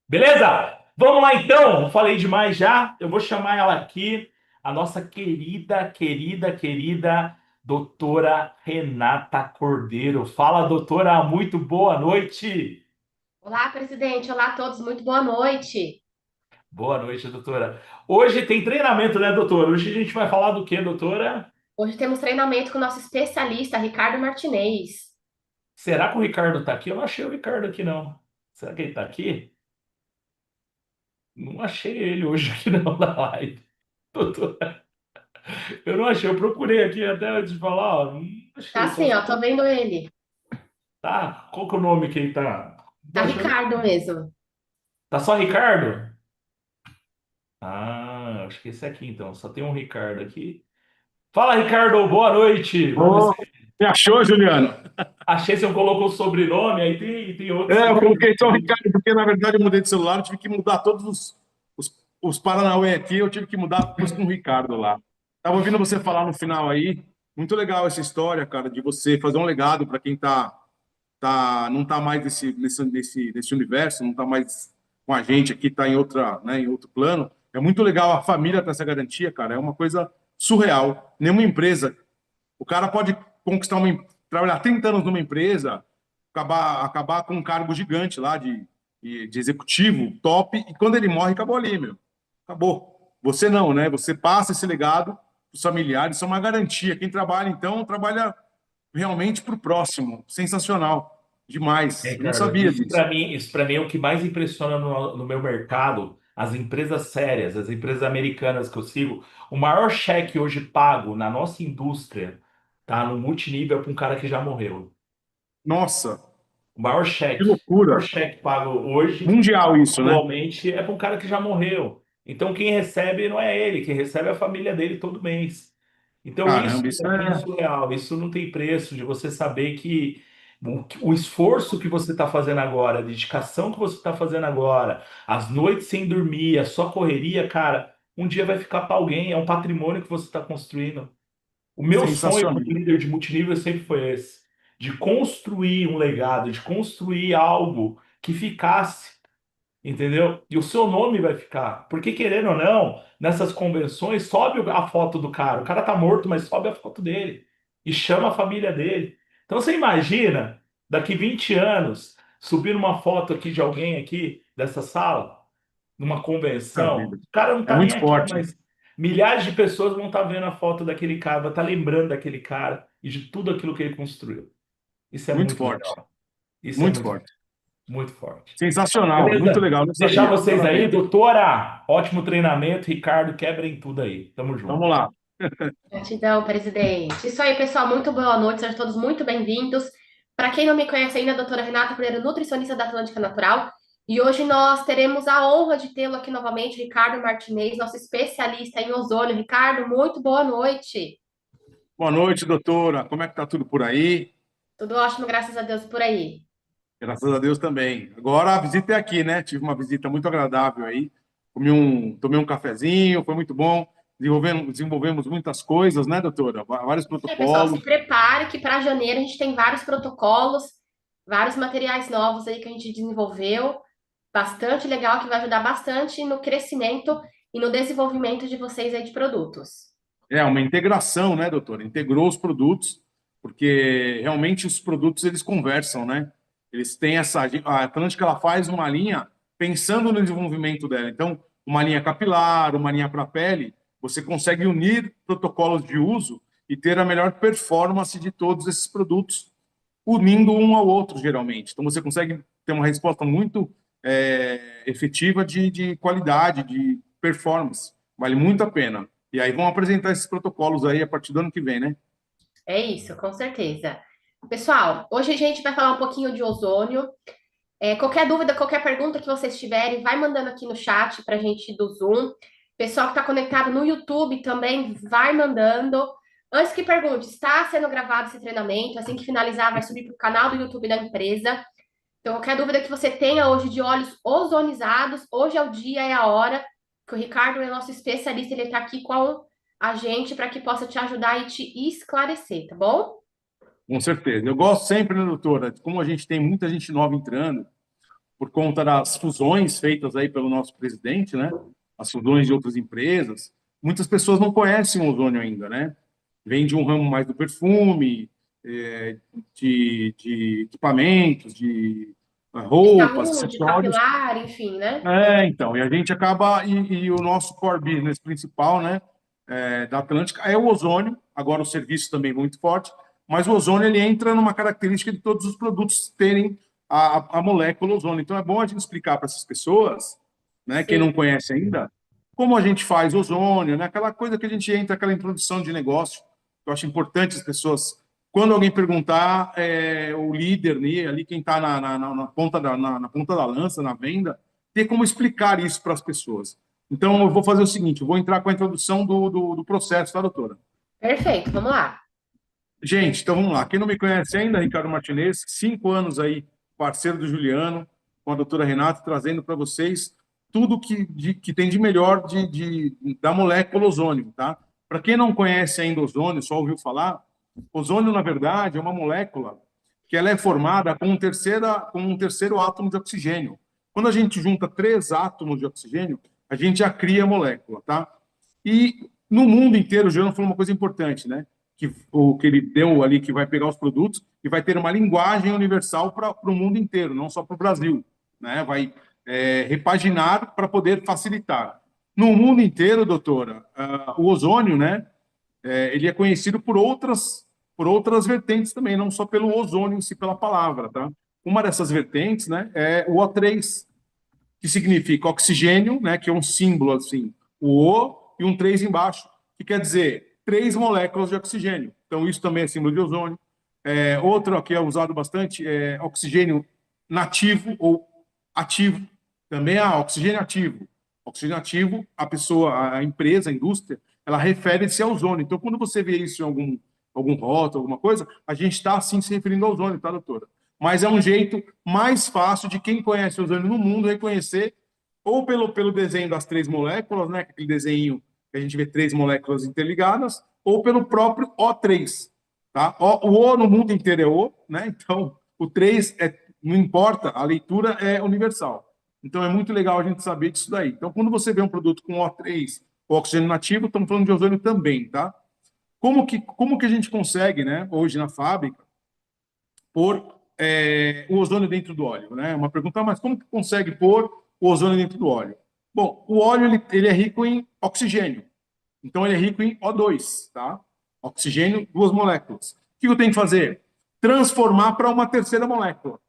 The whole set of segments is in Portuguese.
Beleza? Vamos lá então. Falei demais já. Eu vou chamar ela aqui, a nossa querida doutora Renata Cordeiro. Fala, doutora, muito boa noite. Olá, presidente. Olá a todos. Muito boa noite. Boa noite, doutora. Hoje tem treinamento, né, doutora? Hoje a gente vai falar do quê, doutora? Hoje temos treinamento com o nosso especialista, Ricardo Martinez. Será que o Ricardo tá aqui? Eu não achei o Ricardo aqui, não. Será que ele tá aqui? Não achei ele hoje aqui não na live. Doutora, eu não achei. Eu procurei aqui até antes de falar, ó. Não Tá achei. Só assim, ó. Tô vendo ele. tá? Qual que é o nome que ele tá? Não tô Tá achando. Ricardo mesmo. Tá só Ricardo? Ah, acho que esse aqui então. Só tem um Ricardo aqui. Fala, Ricardo, boa noite. Vamos ver Ô, se. me achou, Juliano? Achei se eu colocou o sobrenome, aí tem outros É, que eu não. coloquei só o Ricardo, porque na verdade eu mudei de celular, eu tive que mudar todos os Paranauê aqui, eu tive que mudar, pus com o Ricardo lá. Tava ouvindo você falar no final aí, muito legal essa história, cara, de você fazer um legado para quem não tá mais nesse universo, não tá mais com a gente aqui, tá em outra, né, em outro plano. É muito legal a família ter essa garantia, cara, é uma coisa surreal. Nenhuma empresa. O cara pode conquistar trabalhar 30 anos numa empresa, acabar com um cargo gigante lá de executivo, top, e quando ele morre, acabou ali, meu. Acabou. Você não, né? Você passa esse legado para os familiares, isso é uma garantia. Quem trabalha, então, trabalha realmente para o próximo. Sensacional. É, Demais. Eu não Ricardo, sabia disso. isso para mim é o que mais impressiona no meu mercado. As empresas sérias, as empresas americanas que eu sigo, o maior cheque hoje pago na nossa indústria tá no multinível para um cara que já morreu. Nossa, O maior que cheque, o maior loucura. cheque pago hoje, Mundial isso, né? atualmente, é para um cara que já morreu. Então, quem recebe não é ele, quem recebe é a família dele todo mês. Então, isso Caramba, isso para mim é é surreal. Isso não tem preço de você saber que o esforço que você está fazendo agora, a dedicação que você está fazendo agora, as noites sem dormir, a sua correria, cara, um dia vai ficar para alguém, é um patrimônio que você está construindo. O meu sonho como sensacional. líder de multinível sempre foi esse, de construir um legado, de construir algo que ficasse, entendeu? E o seu nome vai ficar, porque querendo ou não, nessas convenções sobe a foto do cara. O cara tá morto, mas sobe a foto dele e chama a família dele. Então você imagina, daqui 20 anos, subir uma foto aqui de alguém aqui dessa sala, numa Puxa convenção. vida. O cara não É tá nem muito aqui, forte. mas milhares de pessoas vão estar vendo a foto daquele cara, vai estar lembrando daquele cara e de tudo aquilo que ele construiu. Isso é Muito muito forte. legal. Isso é Muito muito, forte. muito forte. Sensacional, muito Beleza? legal, não Deixar sabia. vocês aí, Parabéns. doutora. Ótimo treinamento, Ricardo. Quebrem tudo aí. Tamo junto. Vamos lá. Gratidão, presidente. Isso aí, pessoal. Muito boa noite. Sejam todos muito bem-vindos. Para quem não me conhece ainda, a doutora Renata Pereira, nutricionista da Atlântica Natural. E hoje nós teremos a honra de tê-lo aqui novamente, Ricardo Martinez, nosso especialista em ozônio. Ricardo, muito boa noite. Boa noite, doutora. Como é que tá tudo por aí? Tudo ótimo, graças a Deus, por aí. Graças a Deus também. Agora a visita é aqui, né? Tive uma visita muito agradável aí. Tomei um cafezinho, foi muito bom. Desenvolvemos muitas coisas, né, doutora? Vários É, pessoal, se protocolos. prepare que para janeiro a gente tem vários protocolos, vários materiais novos aí que a gente desenvolveu, bastante legal, que vai ajudar bastante no crescimento e no desenvolvimento de vocês aí de produtos. É uma integração, né, doutora? Integrou os produtos, porque realmente os produtos eles conversam, né? Eles têm a Atlântica ela faz uma linha pensando no desenvolvimento dela. Então, uma linha capilar, uma linha para pele, você consegue unir protocolos de uso e ter a melhor performance de todos esses produtos, unindo um ao outro, geralmente. Então, você consegue ter uma resposta muito efetiva de qualidade, de performance. Vale muito a pena. E aí vão apresentar esses protocolos aí a partir do ano que vem, né? É isso, com certeza. Pessoal, hoje a gente vai falar um pouquinho de ozônio. Qualquer dúvida, qualquer pergunta que vocês tiverem, vai mandando aqui no chat para a gente do Zoom. Pessoal que está conectado no YouTube também, vai mandando. Antes que pergunte, está sendo gravado esse treinamento? Assim que finalizar, vai subir para o canal do YouTube da empresa. Então, qualquer dúvida que você tenha hoje de óleos ozonizados, hoje é o dia, é a hora, que o Ricardo é nosso especialista, ele está aqui com a gente para que possa te ajudar e te esclarecer, tá bom? Com certeza. Eu gosto sempre, né, doutora, como a gente tem muita gente nova entrando, por conta das fusões feitas aí pelo nosso presidente, né? As fusões de outras empresas. Muitas pessoas não conhecem o ozônio ainda, né? Vem de um ramo mais do perfume, de equipamentos, de De roupas, saúde, acessórios. capilar, enfim, né? Então, e a gente acaba, e o nosso core business principal, né, da Atlântica é o ozônio, agora o serviço também muito forte, mas o ozônio ele entra numa característica de todos os produtos terem a molécula ozônio. Então é bom a gente explicar para essas pessoas, né, quem Sim. não conhece ainda, como a gente faz ozônio, né, aquela coisa que a gente entra, aquela introdução de negócio. Eu acho importante as pessoas, quando alguém perguntar, o líder, né, ali quem está na ponta na ponta da lança, na venda, ter como explicar isso para as pessoas. Então, eu vou fazer o seguinte, eu vou entrar com a introdução do processo, tá, doutora? Perfeito, vamos lá. Gente, então vamos lá. Quem não me conhece ainda, Ricardo Martinez, 5 anos aí, parceiro do Juliano, com a doutora Renata, trazendo para vocês tudo que tem de melhor da molécula ozônio, tá? Para quem não conhece ainda ozônio, só ouviu falar, ozônio, na verdade, é uma molécula que ela é formada com um terceiro átomo de oxigênio. Quando a gente junta 3 átomos de oxigênio, a gente já cria a molécula, tá? E no mundo inteiro, o Juliano falou uma coisa importante, né? O que ele deu ali, que vai pegar os produtos e vai ter uma linguagem universal para o mundo inteiro, não só para o Brasil, né? Vai repaginar para poder facilitar. No mundo inteiro, doutora, o ozônio, né? Ele é conhecido por outras vertentes também, não só pelo ozônio em si, pela palavra, tá? Uma dessas vertentes, né, é o O3, que significa oxigênio, né, que é um símbolo assim, o O e um 3 embaixo, que quer dizer 3 moléculas de oxigênio. Então, isso também é símbolo de ozônio. Outro que é usado bastante é oxigênio nativo ou ativo. Também há oxigênio ativo. Oxigênio ativo, a pessoa, a empresa, a indústria, ela refere-se ao ozônio. Então, quando você vê isso em algum rótulo, alguma coisa, a gente está, assim, se referindo ao ozônio, tá, doutora? Mas é um jeito mais fácil de quem conhece o ozônio no mundo reconhecer, ou pelo desenho das 3 moléculas, né, aquele desenho que a gente vê 3 moléculas interligadas, ou pelo próprio O3. Tá? O O no mundo inteiro é O, né? Então o 3 não importa, a leitura é universal. Então é muito legal a gente saber disso daí. Então, quando você vê um produto com O3 ou oxigênio nativo, estamos falando de ozônio também, tá? Como que a gente consegue, né, hoje na fábrica, pôr o ozônio dentro do óleo, né? Uma pergunta, mas como que consegue pôr o ozônio dentro do óleo? Bom, o óleo ele é rico em oxigênio, então ele é rico em O2, tá? Oxigênio, 2 moléculas. O que eu tenho que fazer? Transformar para uma terceira molécula.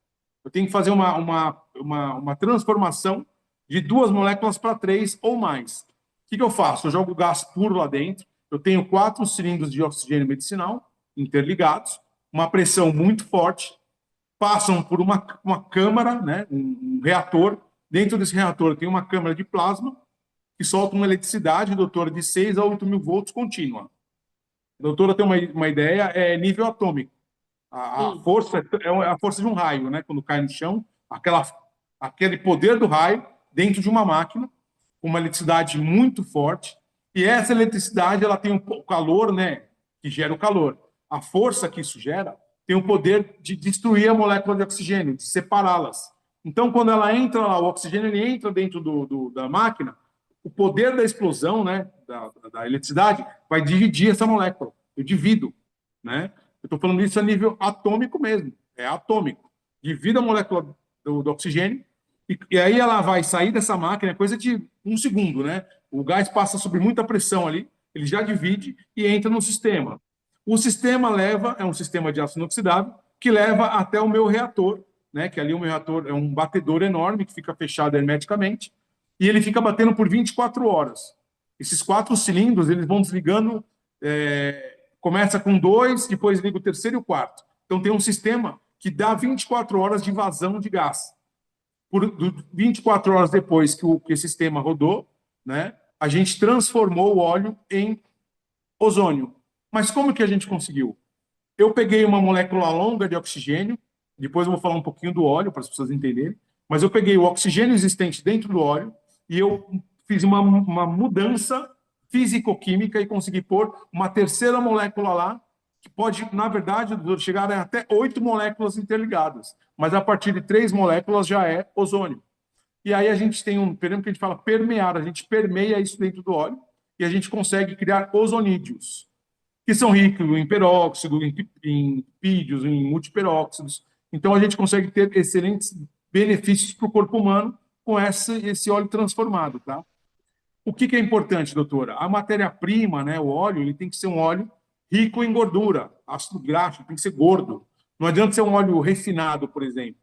Eu tenho que fazer uma transformação de 2 moléculas para 3 ou mais. O que eu faço? Eu jogo gás puro lá dentro, eu tenho 4 cilindros de oxigênio medicinal interligados, uma pressão muito forte, passam por uma câmara, né, um reator. Dentro desse reator tem uma câmara de plasma que solta uma eletricidade, doutora, de 6 a 8 mil volts contínua. A doutora tem uma ideia, é nível atômico. A Sim. força é a força de um raio, né? Quando cai no chão, aquele poder do raio dentro de uma máquina, com uma eletricidade muito forte. E essa eletricidade ela tem o calor, né? Que gera o calor. A força que isso gera tem o poder de destruir a molécula de oxigênio, de separá-las. Então, quando ela entra lá, o oxigênio ele entra dentro da máquina, o poder da explosão, né, da eletricidade, vai dividir essa molécula. Eu divido, né? Eu estou falando isso a nível atômico mesmo, é atômico. Divide a molécula do oxigênio e aí ela vai sair dessa máquina, é coisa de 1 segundo, né? O gás passa sob muita pressão ali, ele já divide e entra no sistema. O sistema é um sistema de ácido inoxidável, que leva até o meu reator, né? Que ali o meu reator é um batedor enorme que fica fechado hermeticamente e ele fica batendo por 24 horas. Esses 4 cilindros, eles vão desligando, começa com 2, depois liga o terceiro e o quarto. Então tem um sistema que dá 24 horas de vazão de gás. 24 horas depois que esse sistema rodou, né, a gente transformou o óleo em ozônio. Mas como que a gente conseguiu? Eu peguei uma molécula longa de oxigênio, depois eu vou falar um pouquinho do óleo para as pessoas entenderem, mas eu peguei o oxigênio existente dentro do óleo e eu fiz uma mudança físico-química e consegui pôr uma terceira molécula lá que pode, na verdade, chegar a até 8 moléculas interligadas, mas a partir de 3 moléculas já é ozônio. E aí a gente tem um termo que a gente fala permear, a gente permeia isso dentro do óleo e a gente consegue criar ozonídeos, que são ricos em peróxido, em pídios, em multiperóxidos. Então a gente consegue ter excelentes benefícios para o corpo humano com esse óleo transformado, tá? O que é importante, doutora? A matéria-prima, né, o óleo, ele tem que ser um óleo rico em gordura, ácido graxo, tem que ser gordo. Não adianta ser um óleo refinado, por exemplo.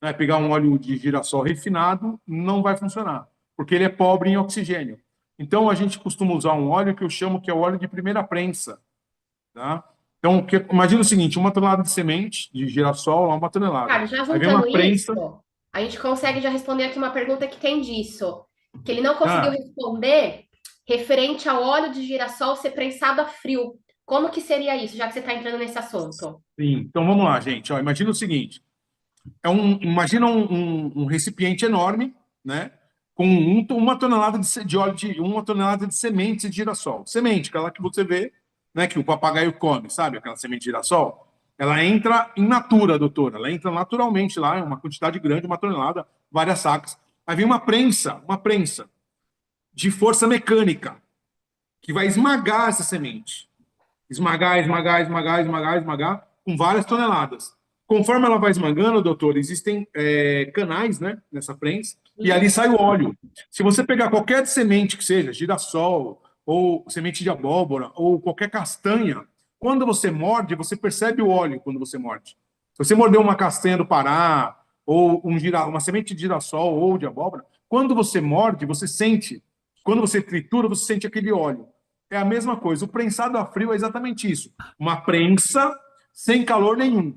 Né? Pegar um óleo de girassol refinado não vai funcionar, porque ele é pobre em oxigênio. Então, a gente costuma usar um óleo que eu chamo que é o óleo de primeira prensa. Tá? Então, imagina o seguinte, 1 tonelada de semente de girassol, uma tonelada. Cara, já Aí vem juntando uma prensa... isso, a gente consegue já responder aqui uma pergunta que tem disso, que ele não conseguiu Ah, responder referente ao óleo de girassol ser prensado a frio. Como que seria isso, já que você está entrando nesse assunto? sim. Então, vamos lá, gente. Ó, imagina o seguinte, imagina um recipiente enorme, né? Com 1 tonelada de óleo de 1 tonelada de sementes de girassol. Semente, aquela que você vê, né? Que o papagaio come, sabe? Aquela semente de girassol. Ela entra in natura, doutora. Ela entra naturalmente lá, em uma quantidade grande, 1 tonelada, várias sacas. Aí vem uma prensa de força mecânica que vai esmagar essa semente. Esmagar, esmagar, esmagar, esmagar, esmagar, com várias toneladas. Conforme ela vai esmagando, doutor, existem canais, né, nessa prensa, e ali sai o óleo. Se você pegar qualquer semente que seja, girassol, ou semente de abóbora, ou qualquer castanha, quando você morde, você percebe o óleo quando você morde. Se você mordeu uma castanha do Pará, ou uma semente de girassol ou de abóbora, quando você morde, você sente, quando você tritura, você sente aquele óleo. É a mesma coisa. O prensado a frio é exatamente isso. Uma prensa sem calor nenhum.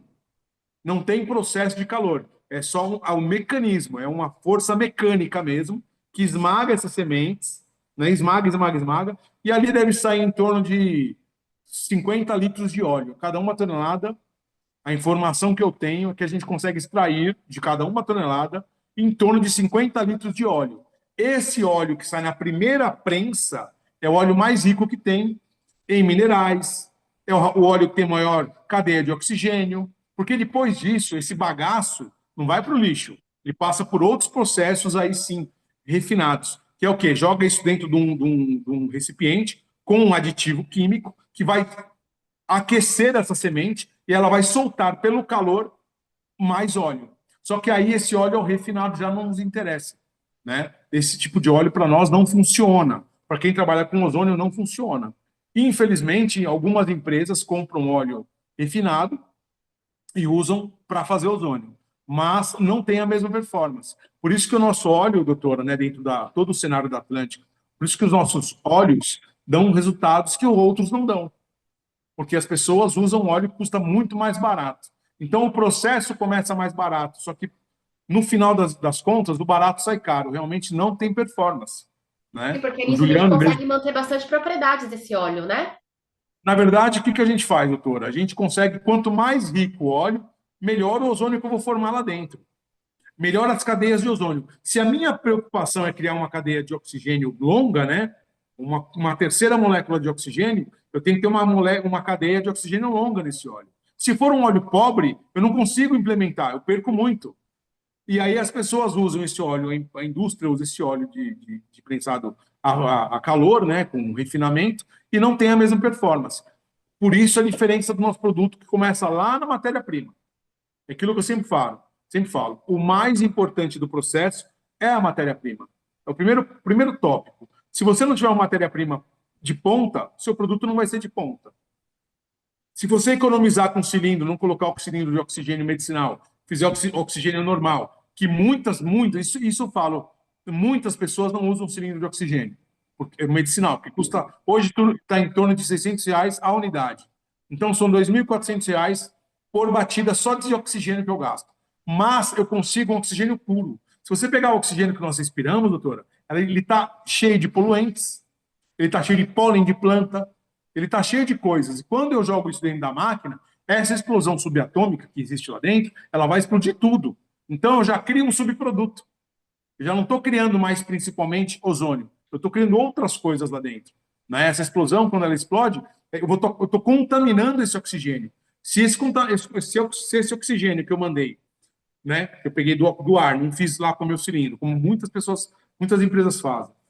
Não tem processo de calor. É só um mecanismo, é uma força mecânica mesmo, que esmaga essas sementes, né? Esmaga, esmaga, esmaga. E ali deve sair em torno de 50 litros de óleo. Cada 1 tonelada, a informação que eu tenho é que a gente consegue extrair de cada 1 tonelada em torno de 50 litros de óleo. Esse óleo que sai na primeira prensa é o óleo mais rico que tem em minerais, é o óleo que tem maior cadeia de oxigênio, porque depois disso, esse bagaço não vai para o lixo, ele passa por outros processos aí sim, refinados, que é o quê? Joga isso dentro de um recipiente com um aditivo químico que vai aquecer essa semente e ela vai soltar pelo calor mais óleo. Só que aí esse óleo refinado já não nos interessa, né? Esse tipo de óleo para nós não funciona. Para quem trabalha com ozônio não funciona. Infelizmente, algumas empresas compram óleo refinado e usam para fazer ozônio, mas não tem a mesma performance. Por isso que o nosso óleo, doutora, né, dentro da todo o cenário da Atlântica, por isso que os nossos óleos dão resultados que outros não dão, porque as pessoas usam óleo que custa muito mais barato. Então o processo começa mais barato, só que no final das contas, do barato sai caro. Realmente não tem performance, Sim, né? porque O nisso a gente Juliano mesmo. consegue manter bastante propriedades desse óleo, né? Na verdade, o que a gente faz, doutora? A gente consegue, quanto mais rico o óleo, melhor o ozônio que eu vou formar lá dentro. Melhor as cadeias de ozônio. Se a minha preocupação é criar uma cadeia de oxigênio longa, né? Uma terceira molécula de oxigênio, eu tenho que ter uma cadeia de oxigênio longa nesse óleo. Se for um óleo pobre, eu não consigo implementar, eu perco muito. E aí as pessoas usam esse óleo, a indústria usa esse óleo de prensado a calor, né, com refinamento, e não tem a mesma performance. Por isso a diferença do nosso produto que começa lá na matéria-prima. É aquilo que eu sempre falo. O mais importante do processo é a matéria-prima. É o primeiro tópico. Se você não tiver uma matéria-prima de ponta, seu produto não vai ser de ponta. Se você economizar com cilindro, não colocar o cilindro de oxigênio medicinal, fizer oxigênio normal, que muitas, isso eu falo, muitas pessoas não usam cilindro de oxigênio medicinal, que custa, hoje está em torno de R$ 600 a unidade. Então são R$ 2.400 por batida só de oxigênio que eu gasto. Mas eu consigo um oxigênio puro. Se você pegar o oxigênio que nós respiramos, doutora, ele está cheio de poluentes, ele está cheio de pólen de planta, ele está cheio de coisas. E quando eu jogo isso dentro da máquina, essa explosão subatômica que existe lá dentro, ela vai explodir tudo. Então eu já crio um subproduto. Eu já não estou criando mais principalmente ozônio. Eu estou criando outras coisas lá dentro. né? Essa explosão, quando ela explode, eu tô contaminando esse oxigênio. Se esse oxigênio que eu mandei, né, que eu peguei do ar, não fiz lá com o meu cilindro, como muitas empresas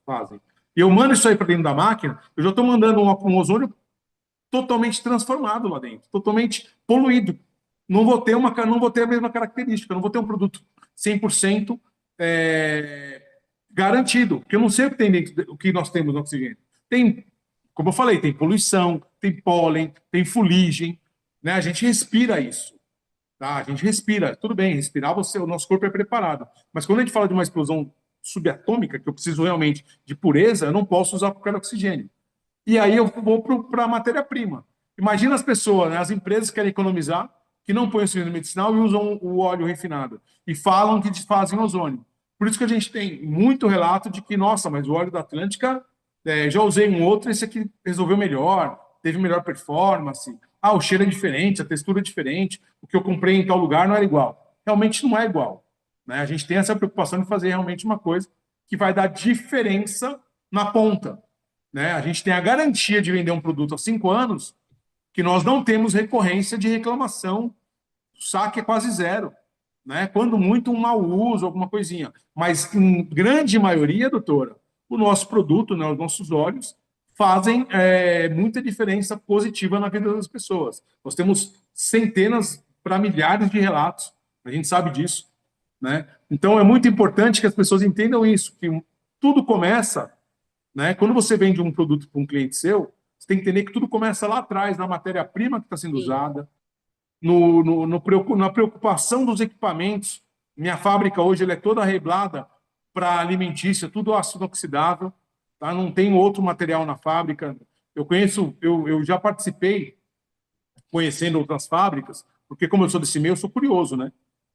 fazem, e eu mando isso aí para dentro da máquina, eu já estou mandando um ozônio totalmente transformado lá dentro, totalmente poluído. Não vou ter a mesma característica, não vou ter um produto 100% garantido, porque eu não sei o que tem dentro, o que nós temos no oxigênio. Tem, como eu falei, tem poluição, tem pólen, tem fuligem, né? A gente respira isso. Tá? A gente respira, tudo bem, respirar o nosso corpo é preparado. Mas quando a gente fala de uma explosão subatômica, que eu preciso realmente de pureza, eu não posso usar qualquer oxigênio. E aí eu vou para a matéria-prima. Imagina as pessoas, né, as empresas que querem economizar, que não põem oxigênio medicinal e usam o óleo refinado. E falam que fazem ozônio. Por isso que a gente tem muito relato de que, nossa, mas o óleo da Atlântica, já usei um outro, esse aqui resolveu melhor, teve melhor performance. Ah, o cheiro é diferente, a textura é diferente, o que eu comprei em tal lugar não era igual. Realmente não é igual. Né? A gente tem essa preocupação de fazer realmente uma coisa que vai dar diferença na ponta. Né? A gente tem a garantia de vender um produto há 5 anos que nós não temos recorrência de reclamação, o saque é quase zero. Né? Quando muito, um mau uso, alguma coisinha. Mas, em grande maioria, doutora, o nosso produto, né, os nossos óleos, fazem muita diferença positiva na vida das pessoas. Nós temos centenas para milhares de relatos, a gente sabe disso. Né? Então, é muito importante que as pessoas entendam isso, que tudo começa, né? Quando você vende um produto para um cliente seu, você tem que entender que tudo começa lá atrás, na matéria-prima que está sendo Sim. usada, na preocupação dos equipamentos. Minha fábrica hoje ela é toda reblada para alimentícia, tudo ácido inoxidável, tá? Não tem outro material na fábrica. Eu já participei conhecendo outras fábricas, porque como eu sou desse meio, eu sou curioso, né?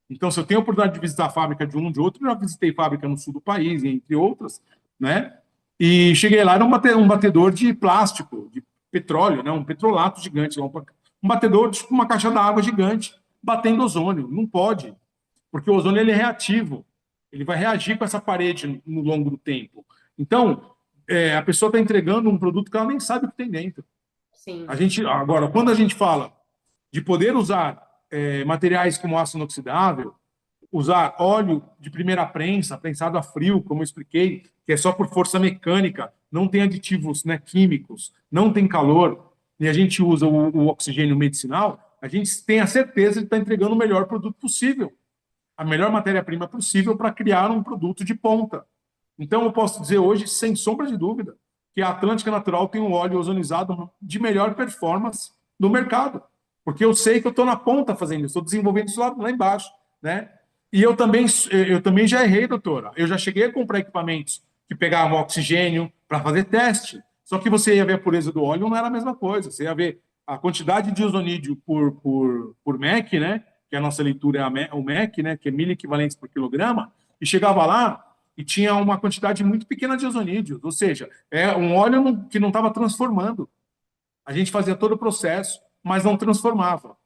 Então, se eu tenho a oportunidade de visitar a fábrica de um de outro, eu já visitei fábrica no sul do país, entre outras, né? E cheguei lá, era um batedor de plástico, de petróleo, né? Um petrolato gigante, um batedor, tipo uma caixa d'água gigante, batendo ozônio. Não pode, porque o ozônio ele é reativo. Ele vai reagir com essa parede no longo do tempo. Então, a pessoa está entregando um produto que ela nem sabe o que tem dentro. Sim. Agora, quando a gente fala de poder usar materiais como aço inoxidável, usar óleo de primeira prensa, prensado a frio, como eu expliquei, que é só por força mecânica, não tem aditivos, né, químicos, não tem calor, e a gente usa o oxigênio medicinal, a gente tem a certeza de estar entregando o melhor produto possível, a melhor matéria-prima possível para criar um produto de ponta. Então, eu posso dizer hoje, sem sombra de dúvida, que a Atlântica Natural tem um óleo ozonizado de melhor performance no mercado. Porque eu sei que eu estou na ponta fazendo isso, estou desenvolvendo isso lá embaixo. Né? E eu também já errei, doutora. Eu já cheguei a comprar equipamentos que pegavam oxigênio para fazer teste. Só que você ia ver a pureza do óleo, não era a mesma coisa. Você ia ver a quantidade de ozonídeo por MEC, né? Que a nossa leitura é o MEC, né? Que é 1.000 equivalentes por quilograma. E chegava lá e tinha uma quantidade muito pequena de ozonídeos. Ou seja, é um óleo que não estava transformando. A gente fazia todo o processo, mas não transformava.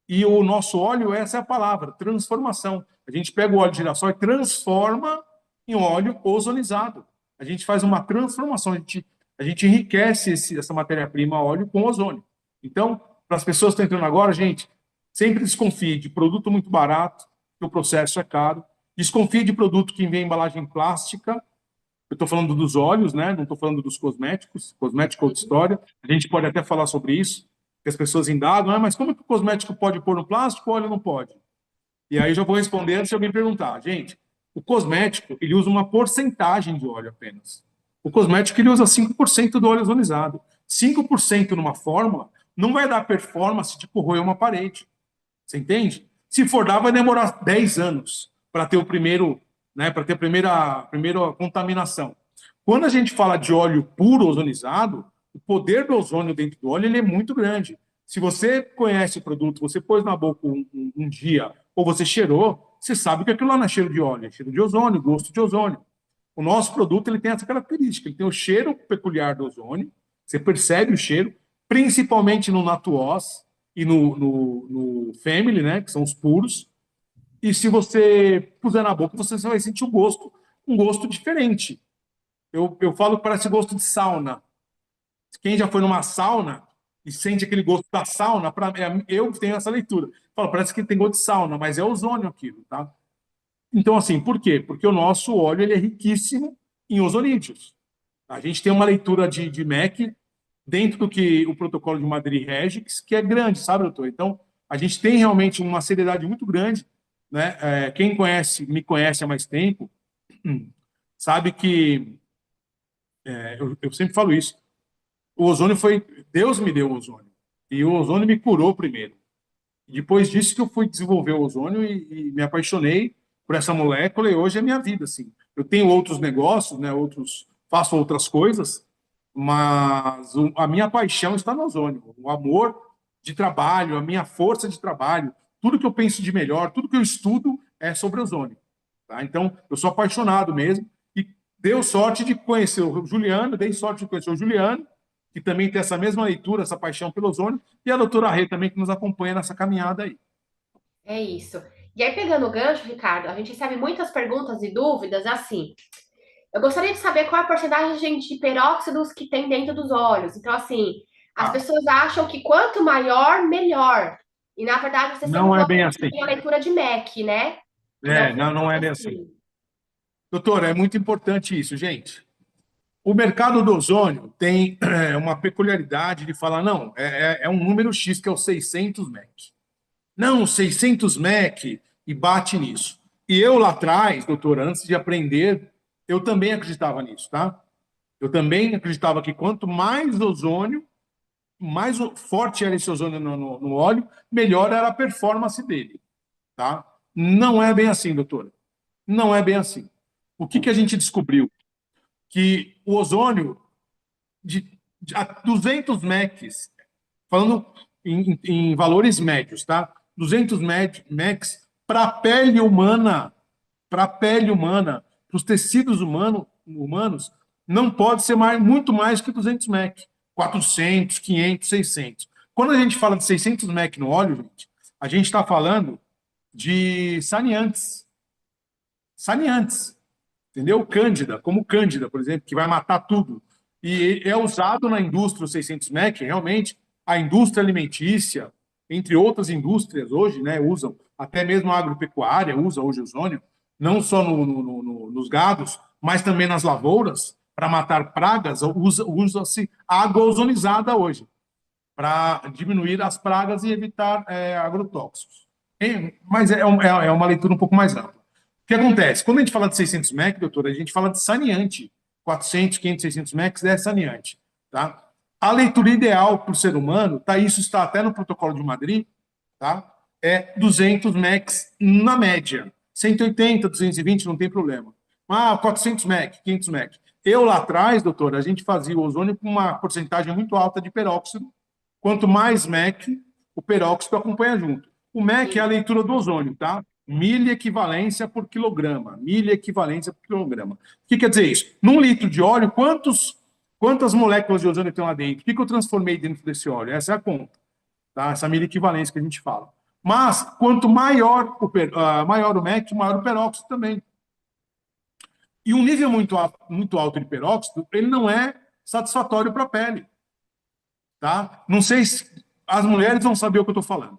E o nosso óleo, essa é a palavra, transformação. A gente pega o óleo de girassol e transforma em óleo ozonizado. A gente faz uma transformação, a gente enriquece essa matéria-prima óleo com ozônio. Então, para as pessoas que estão entrando agora, gente, sempre desconfie de produto muito barato, que o processo é caro. Desconfie de produto que vem em embalagem plástica. Eu estou falando dos óleos, né? Não estou falando dos cosméticos. Cosmético é outra história. A gente pode até falar sobre isso, que as pessoas indagam, mas como é que o cosmético pode pôr no plástico, o óleo não pode? E aí já vou responder se alguém perguntar. Gente, o cosmético, ele usa uma porcentagem de óleo apenas. O cosmético, ele usa 5% do óleo ozonizado. 5% numa fórmula não vai dar performance de corroer uma parede. Você entende? Se for dar, vai demorar 10 anos para ter o primeiro, né, para ter a primeira contaminação. Quando a gente fala de óleo puro ozonizado, o poder do ozônio dentro do óleo ele é muito grande. Se você conhece o produto, você pôs na boca um dia, ou você cheirou, você sabe que aquilo lá não é cheiro de óleo, é cheiro de ozônio, gosto de ozônio. O nosso produto ele tem essa característica, ele tem o cheiro peculiar do ozônio, você percebe o cheiro, principalmente no Natuós e no Family, né, que são os puros. E se você puser na boca, você vai sentir um gosto diferente. Eu falo que parece gosto de sauna. Quem já foi numa sauna e sente aquele gosto da sauna, eu tenho essa leitura. Falo, parece que tem gosto de sauna, mas é ozônio aquilo, tá? Então, assim, por quê? Porque o nosso óleo ele é riquíssimo em ozonídeos. A gente tem uma leitura de MEC dentro do que o protocolo de Madrid rege, que é grande, sabe, doutor? Então, a gente tem realmente uma seriedade muito grande, né? Quem me conhece há mais tempo, sabe que eu sempre falo isso. O ozônio foi. Deus me deu o ozônio. E o ozônio me curou primeiro. Depois disso que eu fui desenvolver o ozônio e me apaixonei por essa molécula e hoje é minha vida, assim. Eu tenho outros negócios, né, faço outras coisas, mas a minha paixão está no ozônio. O amor de trabalho, a minha força de trabalho, tudo que eu penso de melhor, tudo que eu estudo é sobre ozônio. Tá? Então, eu sou apaixonado mesmo e dei sorte de conhecer o Juliano, dei sorte de conhecer o Juliano, que também tem essa mesma leitura, essa paixão pelo ozônio, e a doutora Rê também, que nos acompanha nessa caminhada aí. É isso. E aí, pegando o gancho, Ricardo, a gente recebe muitas perguntas e dúvidas assim. Eu gostaria de saber qual é a porcentagem de peróxidos que tem dentro dos óleos. Então, assim, as Ah, pessoas acham que quanto maior, melhor. E, na verdade, você sempre não é coloca bem assim. a leitura de MEC, né? Que não Não, não é funciona bem assim. assim. Doutora, é muito importante isso, gente. O mercado do ozônio tem uma peculiaridade de falar, não, é um número X, que é o 600 MEC. Não, 600 MEC, e bate nisso. E eu lá atrás, doutora, antes de aprender, eu também acreditava nisso, tá? Eu também acreditava que quanto mais ozônio, mais forte era esse ozônio no óleo, melhor era a performance dele, tá? Não é bem assim, doutora. Não é bem assim. O que a gente descobriu? Que o ozônio a 200 MECs, falando em valores médios, tá? 200 MECs para a pele humana, para os tecidos humanos, não pode ser muito mais que 200 MEC. 400, 500, 600. Quando a gente fala de 600 MEC no óleo, a gente está falando de saneantes. Saneantes, entendeu? Cândida, como Cândida, por exemplo, que vai matar tudo. E é usado na indústria o 600 MEC, realmente, a indústria alimentícia, entre outras indústrias hoje, né, usam, até mesmo a agropecuária usa hoje ozônio, não só nos gados, mas também nas lavouras, para matar pragas, usa-se água ozonizada hoje, para diminuir as pragas e evitar agrotóxicos. Mas é uma leitura um pouco mais ampla. O que acontece? Quando a gente fala de 600 MEC, doutora, a gente fala de saneante. 400, 500, 600 MEC é saneante. Tá? A leitura ideal para o ser humano, isso está até no protocolo de Madrid, tá? É 200 MECs na média. 180, 220, não tem problema. 400 MEC, 500 MEC. Eu lá atrás, doutora, a gente fazia o ozônio com uma porcentagem muito alta de peróxido. Quanto mais MEC, o peróxido acompanha junto. O MEC é a leitura do ozônio, tá? Miliequivalência por quilograma. Miliequivalência por quilograma. O que quer dizer isso? Num litro de óleo, quantas moléculas de ozônio tem lá dentro? O que eu transformei dentro desse óleo? Essa é a conta, tá? Essa miliequivalência que a gente fala. Mas, quanto maior o MEC, maior o peróxido também. E um nível muito alto de peróxido, ele não é satisfatório para a pele. Tá? Não sei se as mulheres vão saber o que eu estou falando.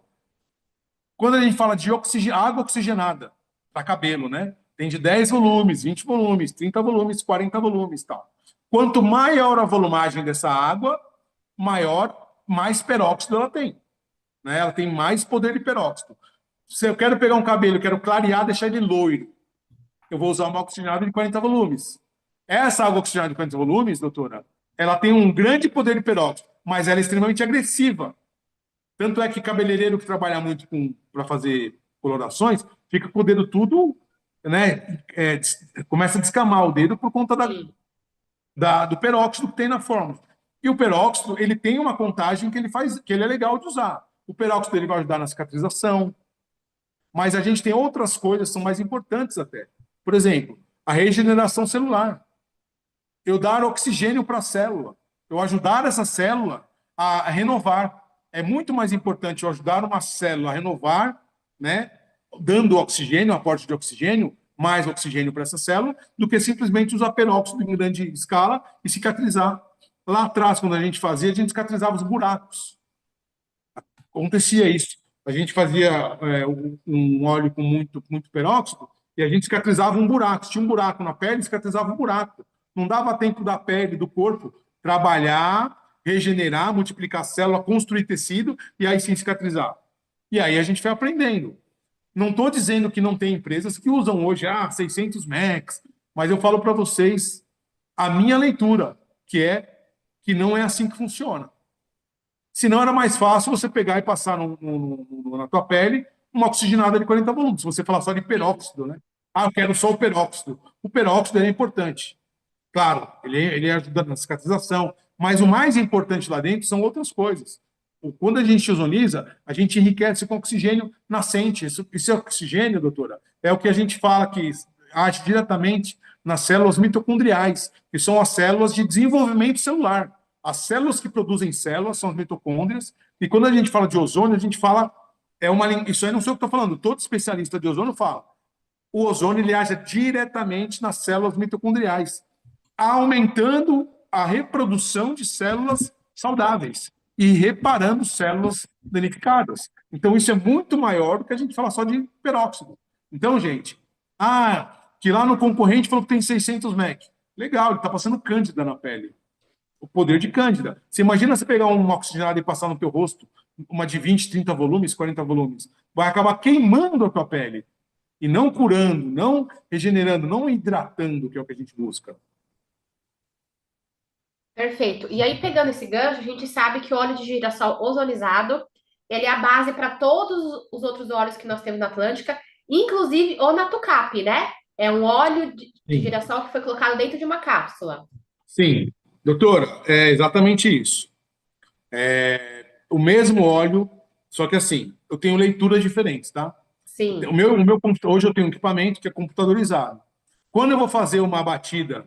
Quando a gente fala de água oxigenada para cabelo, né? Tem de 10 volumes, 20 volumes, 30 volumes, 40 volumes, tal. Quanto maior a volumagem dessa água, mais peróxido ela tem, né? Ela tem mais poder de peróxido. Se eu quero pegar um cabelo, quero clarear, deixar ele loiro, eu vou usar uma oxigenada de 40 volumes. Essa água oxigenada de 40 volumes, doutora, ela tem um grande poder de peróxido, mas ela é extremamente agressiva. Tanto é que cabeleireiro que trabalha muito para fazer colorações, fica com o dedo tudo, né? Começa a descamar o dedo por conta do peróxido que tem na fórmula. E o peróxido, ele tem uma contagem que ele é legal de usar. O peróxido ele vai ajudar na cicatrização, mas a gente tem outras coisas que são mais importantes até. Por exemplo, a regeneração celular. Eu dar oxigênio para a célula. Eu ajudar essa célula a renovar. É muito mais importante eu ajudar uma célula a renovar, né, dando oxigênio, aporte de oxigênio, mais oxigênio para essa célula, do que simplesmente usar peróxido em grande escala e cicatrizar Lá atrás, quando a gente fazia, a gente cicatrizava os buracos. Acontecia isso. A gente fazia um óleo com muito peróxido e a gente cicatrizava um buraco. Se tinha um buraco na pele, cicatrizava um buraco. Não dava tempo da pele, do corpo, trabalhar, regenerar, multiplicar célula, construir tecido e aí sim cicatrizar. E aí a gente foi aprendendo. Não estou dizendo que não tem empresas que usam hoje 600 Max, mas eu falo para vocês a minha leitura, que é que não é assim que funciona. Senão era mais fácil você pegar e passar na tua pele uma oxigenada de 40 volumes. Se você falar só de peróxido, né? Eu quero só o peróxido. O peróxido é importante. Claro, ele ajuda na cicatrização, mas o mais importante lá dentro são outras coisas. Quando a gente ozoniza, a gente enriquece com oxigênio nascente. Esse oxigênio, doutora, é o que a gente fala que age diretamente nas células mitocondriais, que são as células de desenvolvimento celular. As células que produzem células são as mitocôndrias, e quando a gente fala de ozônio, a gente fala, isso aí não sei o que estou falando, todo especialista de ozônio fala, o ozônio ele age diretamente nas células mitocondriais, aumentando a reprodução de células saudáveis e reparando células danificadas. Então, isso é muito maior do que a gente fala só de peróxido. Então, gente, que lá no concorrente falou que tem 600 mEq. Legal, ele está passando cândida na pele. O poder de cândida. Você imagina você pegar uma oxigenada e passar no teu rosto, uma de 20, 30 volumes, 40 volumes. Vai acabar queimando a tua pele. E não curando, não regenerando, não hidratando, que é o que a gente busca. Perfeito. E aí, pegando esse gancho, a gente sabe que o óleo de girassol ozonizado, ele é a base para todos os outros óleos que nós temos na Atlântica, inclusive o Natucap, né? É um óleo de Sim. girassol que foi colocado dentro de uma cápsula. Sim, doutora, é exatamente isso. O mesmo óleo, só que assim, eu tenho leituras diferentes, tá? Sim. Hoje eu tenho um equipamento que é computadorizado. Quando eu vou fazer uma batida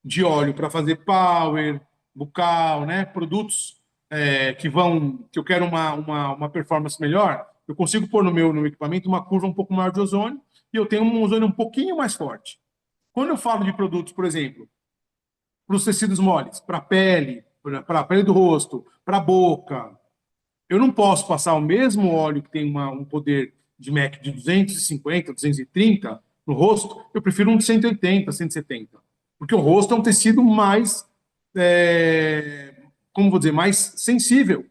de óleo para fazer power, bucal, né, produtos que eu quero uma performance melhor, eu consigo pôr no equipamento uma curva um pouco maior de ozônio e eu tenho um ozônio um pouquinho mais forte. Quando eu falo de produtos, por exemplo, para os tecidos moles, para a pele do rosto, para a boca, eu não posso passar o mesmo óleo que tem um poder de MEC de 250, 230 no rosto, eu prefiro um de 180, 170. Porque o rosto é um tecido mais, como vou dizer, mais sensível.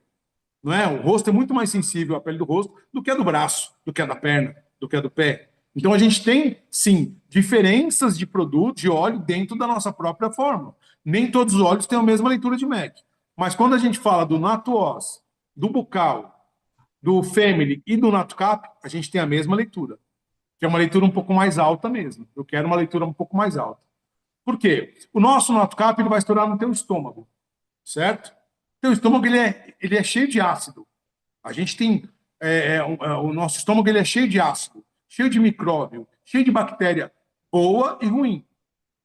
Não é? O rosto é muito mais sensível à pele do rosto do que a do braço, do que a da perna, do que a do pé. Então a gente tem, sim, diferenças de produto, de óleo dentro da nossa própria fórmula. Nem todos os óleos têm a mesma leitura de MEC. Mas quando a gente fala do Natuós, do Bucal, do Family e do Natucap, a gente tem a mesma leitura, que é uma leitura um pouco mais alta mesmo. Eu quero uma leitura um pouco mais alta. Por quê? O nosso Natucap ele vai estourar no teu estômago, certo? Teu estômago ele é cheio de ácido. A gente tem o nosso estômago ele é cheio de ácido, cheio de micróbio, cheio de bactéria boa e ruim.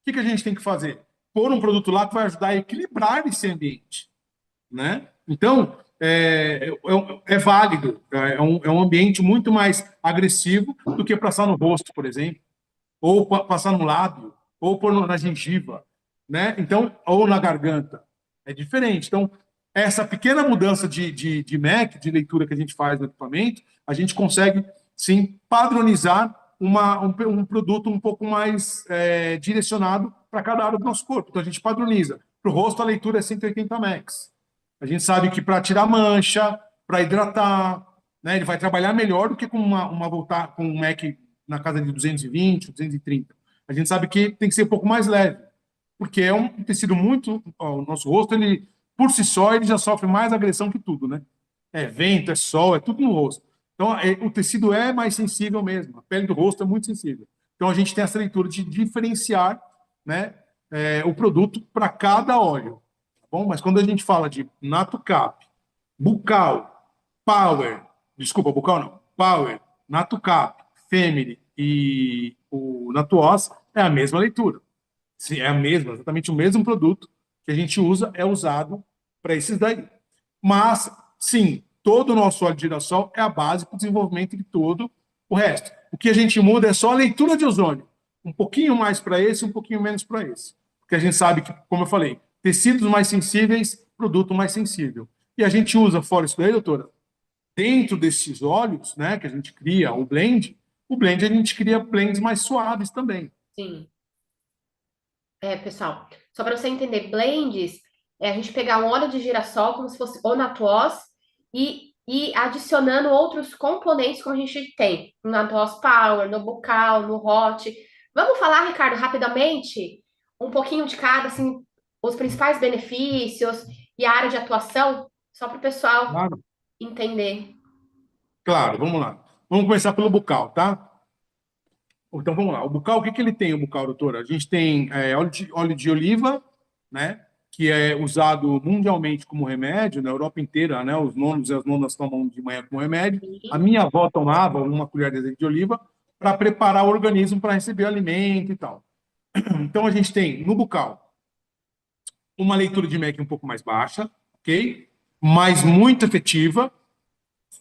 O que a gente tem que fazer? Pôr um produto lá que vai ajudar a equilibrar esse ambiente, né? Então é válido, é um ambiente muito mais agressivo do que passar no rosto, por exemplo, ou passar no lábio, ou pôr na gengiva, né? Então, ou na garganta. É diferente. Então, essa pequena mudança de MEC, de leitura que a gente faz no equipamento, a gente consegue, sim, padronizar um produto um pouco mais direcionado para cada área do nosso corpo. Então, a gente padroniza. Para o rosto, a leitura é 180 MECs. A gente sabe que para tirar mancha, para hidratar, né, ele vai trabalhar melhor do que com com um MEC na casa de 220, 230. A gente sabe que tem que ser um pouco mais leve, porque é um tecido muito... o nosso rosto, ele por si só, ele já sofre mais agressão que tudo, né? É vento, é sol, é tudo no rosto. Então, o tecido é mais sensível mesmo. A pele do rosto é muito sensível. Então, a gente tem essa leitura de diferenciar, né, o produto para cada óleo. Tá bom? Mas quando a gente fala de Natucap, Bucal, Power, desculpa, Bucal não, Power, Natucap, Family e o Natuós, é a mesma leitura. Sim, é a mesma, exatamente o mesmo produto que a gente usa é usado para esses daí. Mas, sim, todo o nosso óleo de girassol é a base para o desenvolvimento de todo o resto. O que a gente muda é só a leitura de ozônio. Um pouquinho mais para esse, um pouquinho menos para esse. Porque a gente sabe que, como eu falei, Tecidos mais sensíveis, produto mais sensível. E a gente usa, fora isso daí, doutora, dentro desses óleos, né, que a gente cria o blend a gente cria blends mais suaves também. Sim. Pessoal, só para você entender, blends é a gente pegar um óleo de girassol como se fosse o natuós e adicionando outros componentes como a gente tem no natuós power, no bucal, no hot. Vamos falar, Ricardo, rapidamente, um pouquinho de cada, assim, os principais benefícios e a área de atuação, só para o pessoal Claro. entender. Claro, vamos lá. Vamos começar pelo bucal, tá? Então vamos lá. O bucal, o que que ele tem, o bucal, doutora? A gente tem óleo de oliva, né? Que é usado mundialmente como remédio, na Europa inteira, né? Os nonos e as nonas tomam de manhã como remédio. A Sim, minha avó tomava uma colher de azeite de oliva para preparar o organismo para receber alimento e tal. Então a gente tem no bucal uma leitura de MEC um pouco mais baixa, ok? Mas muito efetiva,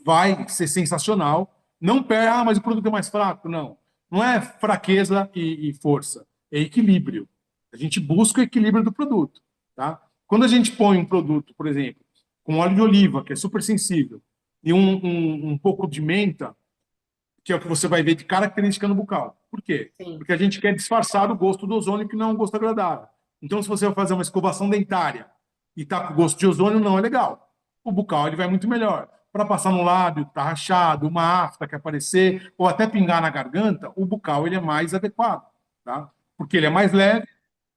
vai ser sensacional. Não perde, mas o produto é mais fraco. Não. Não é fraqueza e força, é equilíbrio. A gente busca o equilíbrio do produto. Tá? Quando a gente põe um produto, por exemplo, com óleo de oliva, que é super sensível, e um pouco de menta, que é o que você vai ver de característica no bucal. Por quê? sim, Porque a gente quer disfarçar o gosto do ozônio, que não é um gosto agradável. Então, se você vai fazer uma escovação dentária e tá com gosto de ozônio, não é legal. O bucal ele vai muito melhor. Para passar no lábio, tá rachado, uma afta que aparecer, ou até pingar na garganta, o bucal ele é mais adequado, tá? Porque ele é mais leve,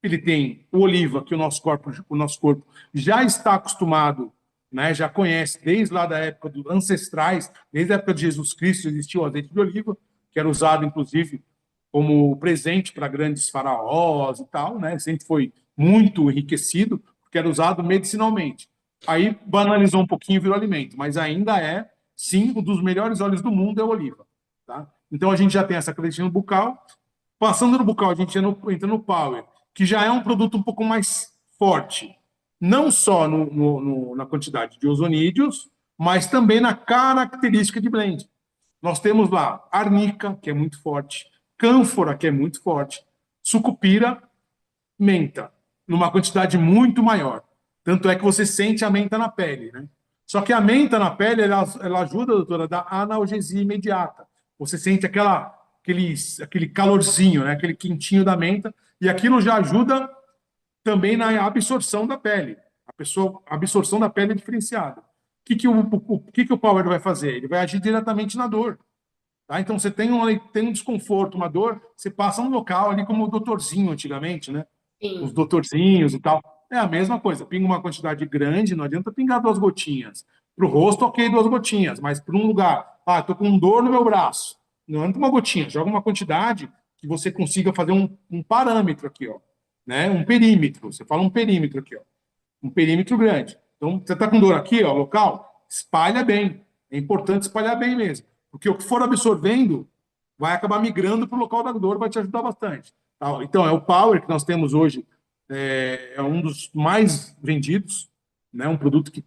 ele tem o oliva, que o nosso corpo já está acostumado, né, já conhece desde lá da época dos ancestrais, desde a época de Jesus Cristo, existiu o azeite de oliva, que era usado, inclusive, como presente para grandes faraós e tal, né? Sempre foi muito enriquecido, porque era usado medicinalmente. Aí banalizou um pouquinho e virou alimento, mas ainda é, sim, um dos melhores óleos do mundo é o oliva. Tá? Então a gente já tem essa característica no bucal. Passando no bucal, a gente entra no Power, que já é um produto um pouco mais forte, não só na quantidade de ozonídeos, mas também na característica de blend. Nós temos lá arnica, que é muito forte, cânfora, que é muito forte, sucupira, menta, numa quantidade muito maior. Tanto é que você sente a menta na pele, né? Só que a menta na pele, ela ajuda, doutora, a dar analgesia imediata. Você sente aquele calorzinho, né? Aquele quentinho da menta, e aquilo já ajuda também na absorção da pele. A absorção da pele é diferenciada. O que que o Power vai fazer? Ele vai agir diretamente na dor. Tá? Então, você tem um desconforto, uma dor, você passa um local ali como o doutorzinho antigamente, né? Os sim, doutorzinhos e tal. É a mesma coisa, pinga uma quantidade grande, não adianta pingar 2 gotinhas. Para o rosto, ok, 2 gotinhas, mas para um lugar, estou com dor no meu braço, não adianta uma gotinha, joga uma quantidade que você consiga fazer um parâmetro aqui, ó, né? Um perímetro, você fala um perímetro aqui, ó, um perímetro grande. Então, você está com dor aqui, ó, local, espalha bem. É importante espalhar bem mesmo, porque o que for absorvendo vai acabar migrando para o local da dor, vai te ajudar bastante. Tá? Então, é o Power que nós temos hoje, é um dos mais vendidos, né? Um produto que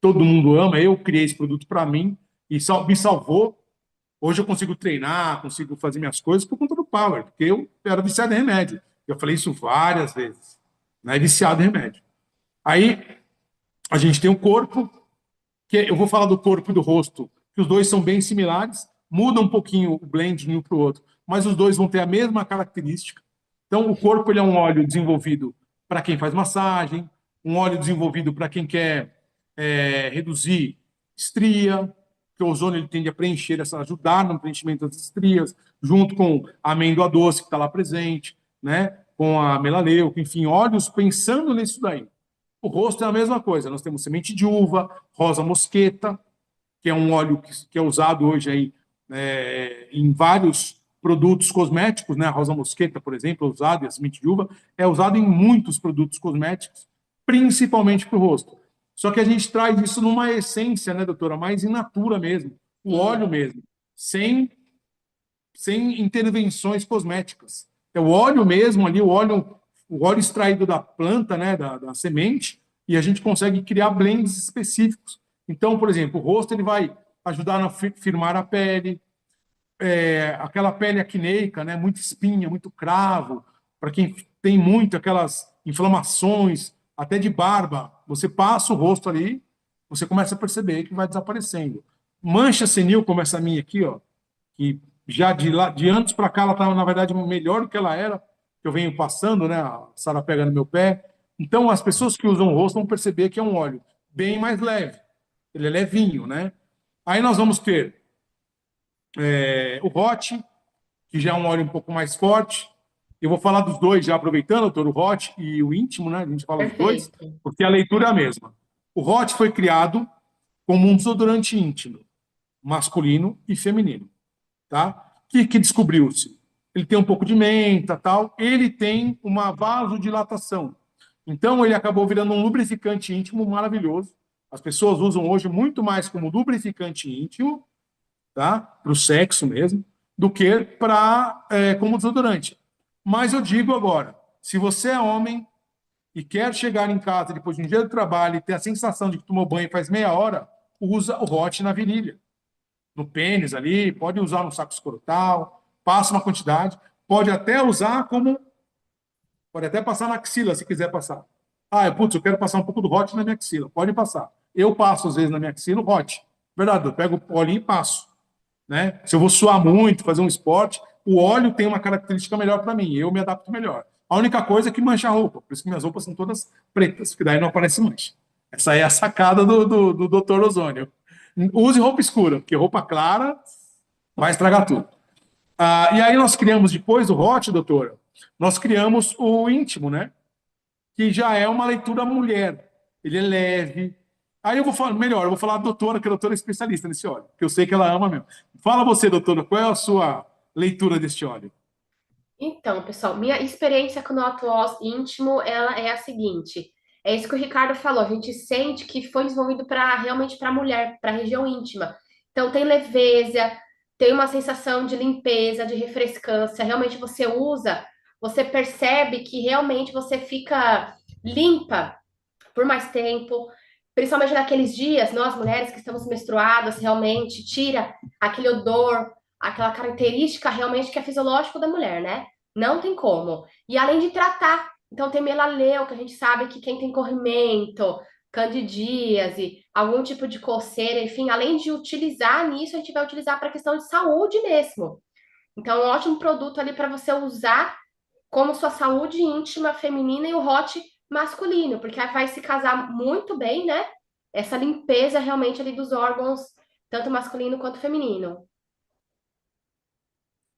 todo mundo ama. Eu criei esse produto para mim e me salvou. Hoje eu consigo treinar, consigo fazer minhas coisas por conta do Power, porque eu era viciado em remédio. Eu falei isso várias vezes, né? Viciado em remédio. Aí a gente tem o corpo, eu vou falar do corpo e do rosto, que os dois são bem similares, muda um pouquinho o blend de um para o outro, mas os dois vão ter a mesma característica. Então, o corpo ele é um óleo desenvolvido para quem faz massagem, um óleo desenvolvido para quem quer reduzir estria, que o ozônio ele tende a preencher, ajudar no preenchimento das estrias, junto com a amêndoa doce que está lá presente, né? Com a melaleuca, enfim, óleos pensando nisso daí. O rosto é a mesma coisa. Nós temos semente de uva, rosa mosqueta, que é um óleo que é usado hoje aí, em vários produtos cosméticos, né? A rosa mosqueta, por exemplo, é usado, e a semente de uva é usado em muitos produtos cosméticos, principalmente para o rosto. Só que a gente traz isso numa essência, né, doutora? Mais in natura mesmo, o sim. óleo mesmo, sem intervenções cosméticas. É o óleo mesmo ali, o óleo extraído da planta, né, da semente, e a gente consegue criar blends específicos. Então, por exemplo, o rosto ele vai ajudar a firmar a pele, aquela pele acneica, né, muito espinha, muito cravo, para quem tem muito aquelas inflamações, até de barba, você passa o rosto ali, você começa a perceber que vai desaparecendo. Mancha senil, como essa minha aqui, ó, que já de anos para cá ela estava, na verdade, melhor do que ela era, que eu venho passando, né? A Sara pega no meu pé. Então, as pessoas que usam o rosto vão perceber que é um óleo bem mais leve. Ele é levinho, né? Aí nós vamos ter o Hot, que já é um óleo um pouco mais forte. Eu vou falar dos dois, já aproveitando, doutor, o Hot e o íntimo, né? A gente fala dos dois, Perfeito. porque a leitura é a mesma. O Hot foi criado como um desodorante íntimo, masculino e feminino, tá? Que descobriu-se? Ele tem um pouco de menta, tal. Ele tem uma vasodilatação. Então, ele acabou virando um lubrificante íntimo maravilhoso. As pessoas usam hoje muito mais como lubrificante íntimo, tá? Para o sexo mesmo, do que como desodorante. Mas eu digo agora, se você é homem e quer chegar em casa depois de um dia de trabalho e ter a sensação de que tomou banho faz meia hora, usa o Hot na virilha, no pênis ali, pode usar no saco escrotal, passa uma quantidade, pode até usar pode até passar na axila, se quiser passar. Putz, eu quero passar um pouco do Hot na minha axila, pode passar. Eu passo, às vezes, na minha axila o Hot. Verdade, eu pego o olhinho e passo. Né? Se eu vou suar muito, fazer um esporte, o óleo tem uma característica melhor para mim, eu me adapto melhor. A única coisa é que mancha a roupa, por isso que minhas roupas são todas pretas, porque daí não aparece mancha. Essa aí é a sacada do Dr. Ozônio. Use roupa escura, porque roupa clara vai estragar tudo. E aí nós criamos, depois do Hot, doutora, nós criamos o íntimo, né? Que já é uma leitura mulher. Ele é leve. Aí eu vou falar, melhor, eu vou falar da doutora, que a doutora é especialista nesse óleo, que eu sei que ela ama mesmo. Fala você, doutora, qual é a sua leitura deste óleo? Então, pessoal, minha experiência com o Autoós íntimo, ela é a seguinte. É isso que o Ricardo falou. A gente sente que foi desenvolvido para realmente para a mulher, para a região íntima. Então, tem leveza, tem uma sensação de limpeza, de refrescância. Realmente você usa, você percebe que realmente você fica limpa por mais tempo. Principalmente naqueles dias, nós mulheres que estamos menstruadas, realmente tira aquele odor, aquela característica realmente que é fisiológico da mulher, né? Não tem como. E além de tratar, então tem melaleu, que a gente sabe que quem tem corrimento, candidíase, algum tipo de coceira, enfim, além de utilizar nisso, a gente vai utilizar para questão de saúde mesmo. Então, é um ótimo produto ali para você usar como sua saúde íntima feminina e o hot masculino, porque vai se casar muito bem, né? Essa limpeza realmente ali dos órgãos, tanto masculino quanto feminino.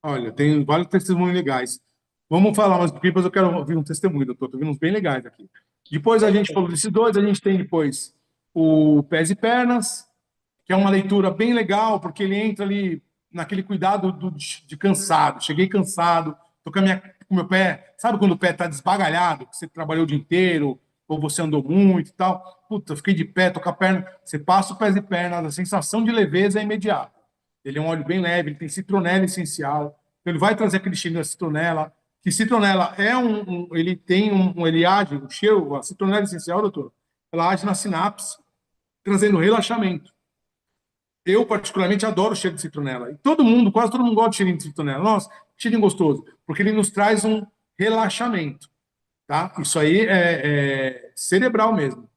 Olha, tem vários testemunhos legais. Vamos falar mais depois eu quero ouvir um testemunho, doutor. Estou vendo uns bem legais aqui. Depois a gente falou Perfeito. desses dois, a gente tem depois o Pés e Pernas, que é uma leitura bem legal, porque ele entra ali naquele cuidado de cansado. Cheguei cansado, tô com meu pé. Sabe quando o pé está desbagalhado, que você trabalhou o dia inteiro, ou você andou muito e tal? Puta, eu fiquei de pé, tô com a perna. Você passa o pés e pernas, a sensação de leveza é imediata. Ele é um óleo bem leve, ele tem citronela essencial. Então ele vai trazer aquele cheiro da citronela. Que citronela é ele tem ele age, o cheiro, a citronela essencial, doutor, ela age na sinapse, trazendo relaxamento. Eu, particularmente, adoro o cheiro de citronela. E quase todo mundo gosta de cheirinho de citronela. Nossa, cheirinho gostoso. Porque ele nos traz um relaxamento, tá? Isso aí é cerebral mesmo.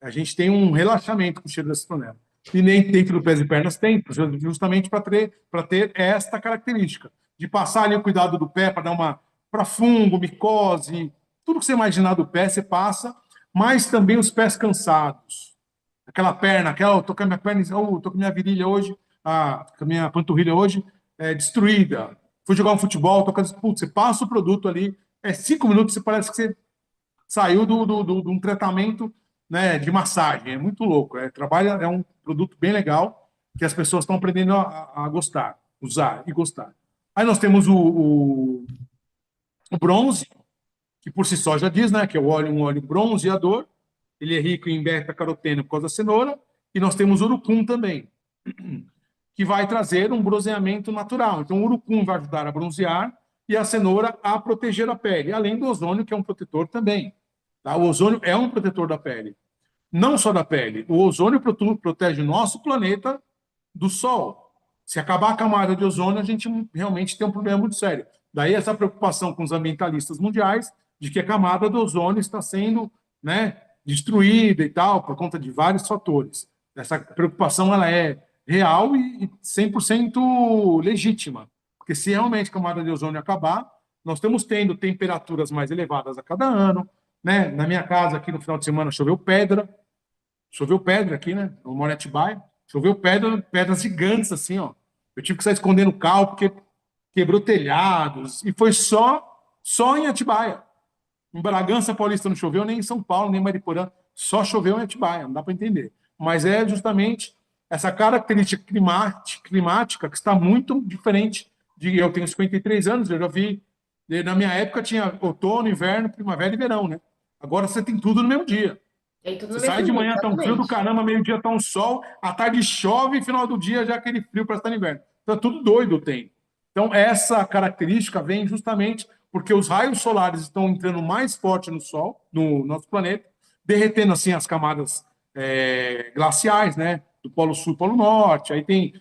A gente tem um relaxamento com o cheiro da citronela. E nem dentro do pés e pernas tem, justamente para ter esta característica. De passar ali o cuidado do pé para dar para fungo, micose, tudo que você imaginar do pé, você passa, mas também os pés cansados aquela perna, tô com a minha perna, tô com a minha virilha hoje, com a minha panturrilha hoje destruída. Fui jogar um futebol, tô com putz, você passa o produto ali, 5 minutos, você parece que você saiu de um tratamento, né, de massagem. É muito louco. É um produto bem legal que as pessoas estão aprendendo a gostar, usar e gostar. Aí nós temos o bronze, que por si só já diz, né, que é um óleo bronzeador. Ele é rico em beta-caroteno por causa da cenoura. E nós temos urucum também, que vai trazer um bronzeamento natural. Então, o urucum vai ajudar a bronzear e a cenoura a proteger a pele, além do ozônio, que é um protetor também. Tá? O ozônio é um protetor da pele. Não só da pele. O ozônio protege o nosso planeta do Sol. Se acabar a camada de ozônio, a gente realmente tem um problema muito sério. Daí essa preocupação com os ambientalistas mundiais de que a camada do ozônio está sendo, né, destruída e tal, por conta de vários fatores. Essa preocupação ela é real e 100% legítima, porque se realmente a camada de ozônio acabar, nós estamos tendo temperaturas mais elevadas a cada ano, né? Na minha casa aqui no final de semana choveu pedra aqui, né? Eu moro em Atibaia, choveu pedra, pedras gigantes assim, ó. Eu tive que sair escondendo o carro porque quebrou telhados e foi só em Atibaia. Em Bragança Paulista não choveu, nem em São Paulo, nem em Mariporã, só choveu em Atibaia, não dá para entender. Mas é justamente essa característica climática que está muito diferente de eu tenho 53 anos, eu já vi, na minha época tinha outono, inverno, primavera e verão, né? Agora você tem tudo no mesmo dia. Tem tudo Você no sai mesmo de dia, manhã, tá um frio do exatamente. caramba, meio-dia tá um sol, à tarde chove, final do dia já aquele frio para estar no inverno. Então é tudo doido tem. Então essa característica vem justamente porque os raios solares estão entrando mais forte no Sol, no nosso planeta, derretendo assim as camadas glaciais, né, do Polo Sul e Polo Norte. Aí tem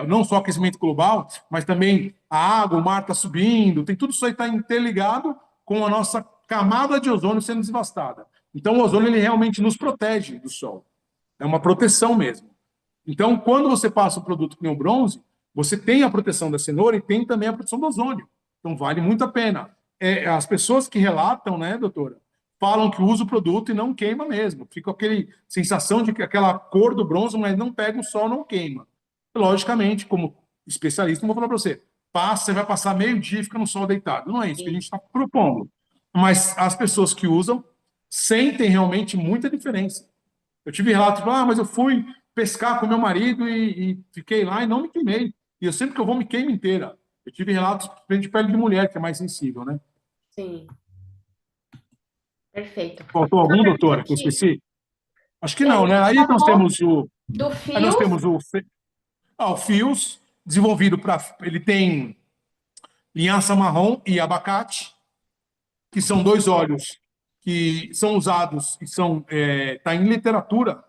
não só aquecimento global, mas também a água, o mar está subindo. Tem tudo isso aí está interligado com a nossa camada de ozônio sendo devastada. Então, o ozônio ele realmente nos protege do sol. É uma proteção mesmo. Então, quando você passa o produto que nem o bronze, você tem a proteção da cenoura e tem também a proteção do ozônio. Então, vale muito a pena. As pessoas que relatam, né, doutora, falam que usa o produto e não queima mesmo. Fica aquele sensação de que aquela cor do bronze, mas não pega o sol, não queima. Logicamente, como especialista, não vou falar para você, passa, você vai passar meio dia e fica no sol deitado. Não é isso que a gente Isso. está propondo. Mas as pessoas que usam sentem realmente muita diferença. Eu tive relatos, mas eu fui pescar com meu marido e fiquei lá e não me queimei. E eu sempre que eu vou me queimo inteira. Eu tive relatos de pele de mulher, que é mais sensível, né? Sim, perfeito. Faltou Uma algum, pergunta doutora, que eu aqui. esqueci? Acho que não, Tem, né? Aí nós falou temos o, do aí nós fios. temos o Fios, desenvolvido para. Ele tem linhaça marrom e abacate, que são dois óleos que são usados e são tá em literatura,